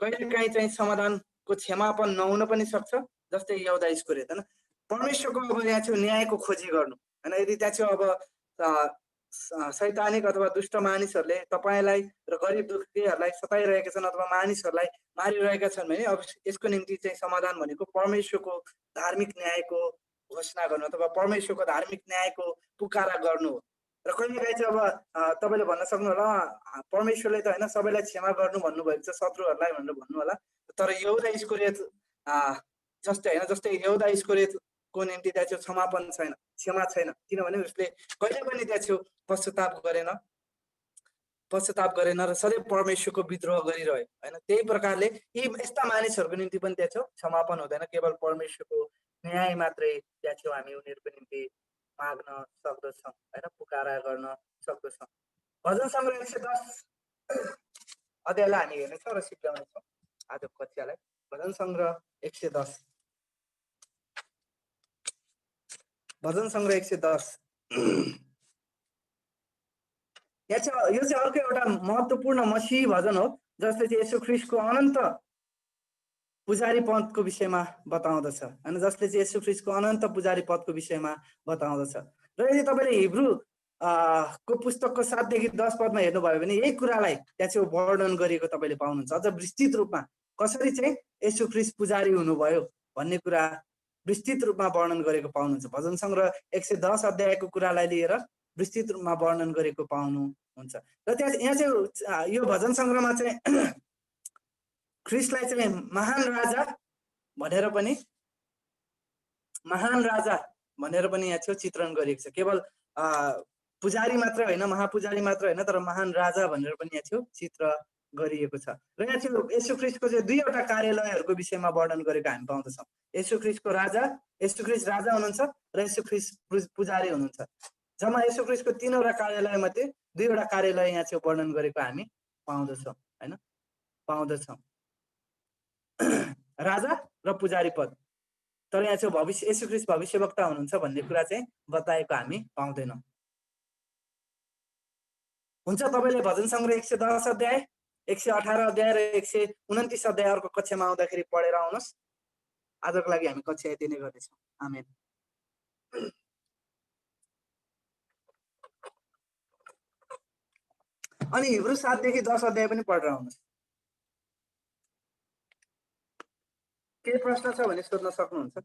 कहिलेकाहीँ चाहिँ समाधानको क्षमापन नहुन पनि सक्छ, जस्तै यहुदा इस्करियोत हैन। परमेश्वरको अब यहाँ चाहिँ न्यायको खोजी गर्नु हैन। यदि त्यहाँ चाहिँ अब शैतानिक अथवा दुष्ट मानिसहरूले तपाईँलाई र गरिब दुखीहरूलाई सताइरहेका छन् अथवा मानिसहरूलाई मारिरहेका छन् भने अब यसको निम्ति चाहिँ समाधान भनेको परमेश्वरको धार्मिक न्यायको घोषणा गर्नु अथवा परमेश्वरको धार्मिक न्यायको पुकारा गर्नु हो। र कहिलेकाहीँ चाहिँ अब तपाईँले भन्न सक्नु होला परमेश्वरले त होइन सबैलाई क्षमा गर्नु भन्नुभएको छ शत्रुहरूलाई भनेर भन्नु होला। तर यहुदा इस्करियोत जस्तै यहुदा इस्करियोतको निम्ति त्यहाँ चाहिँ क्षमा छैन, किनभने उसले कहिले पनि त्यहाँ चाहिँ पश्चाताप गरेन र सधैँ परमेश्वरको विद्रोह गरिरह्यो हैन। त्यही प्रकारले यी यस्ता मानिसहरूको निम्ति पनि त्यहाँ चाहिँ क्षमापन हुँदैन, केवल परमेश्वरको न्याय मात्रै त्यहाँ चाहिँ हामी उनीहरूको निम्ति माग्न सक्दछौँ हैन, पुकारा गर्न सक्दछौँ। भजन सङ्ग्रह 110 अध्यायलाई हामी हेर्नेछौँ र सिक्दाउनेछौँ आजको कक्षालाई। भजन सङ्ग्रह 110 भजन सङ्ग्रह 110 यो चाहिँ अर्को एउटा महत्त्वपूर्ण मसीही भजन हो जसले चाहिँ येशू ख्रीष्टको अनन्त पुजारी पदको विषयमा बताउँदछ हैन, जसले चाहिँ येशू ख्रीष्टको अनन्त पुजारी पदको विषयमा बताउँदछ। र यदि तपाईँले हिब्रू को पुस्तकको 7 देखि 10 पदमा हेर्नुभयो भने यही कुरालाई त्यहाँ चाहिँ वर्णन गरिएको तपाईँले पाउनुहुन्छ अझ विस्तृत रूपमा कसरी चाहिँ येशू ख्रीष्ट पुजारी हुनुभयो भन्ने कुरा विस्तृत रूपमा वर्णन गरेको पाउनुहुन्छ। भजन सङ्ग्रह 110 अध्यायको कुरालाई लिएर विस्तृत रूपमा वर्णन गरेको पाउनुहुन्छ। र यहाँ चाहिँ यो भजन सङ्ग्रहमा चाहिँ ख्रीष्टलाई चाहिँ महान राजा भनेर पनि यहाँ चाहिँ चित्रण गरिएको छ। केवल पुजारी मात्र होइन, महापुजारी मात्र होइन, तर महान राजा भनेर पनि यहाँ चाहिँ चित्र गरिएको छ। र यहाँ चाहिँ येशू ख्रीष्टको चाहिँ दुईवटा कार्यालयहरूको विषयमा वर्णन गरेको हामी पाउँदछौँ। येशू ख्रीष्ट राजा हुनुहुन्छ र येशू ख्रीष्ट पुजारी हुनुहुन्छ। जम्मा येशू ख्रीष्टको 3वटा कार्यालय मध्ये 2वटा कार्यालय यहाँ चाहिँ वर्णन गरेको हामी पाउँदछौँ हैन, पाउँदछौँ राजा र पुजारी पद। तर यहाँ चाहिँ येशू ख्रीष्ट भविष्यवक्ता हुनुहुन्छ भन्ने कुरा चाहिँ बताएको हामी पाउँदैनौँ। हुन्छ तपाईँले भजन सङ्ग्रह 110 अध्याय 118 अध्याय र 129 अध्याय अर्को कक्षामा आउँदाखेरि पढेर आउनुहोस्। आजको लागि हामी कक्षा यति नै गर्नेछौँ। आमेन। अनि हिब्रू 7 देखि 10 अध्याय पनि पढेर आउनुहोस्। केही प्रश्न छ भने सोध्न सक्नुहुन्छ।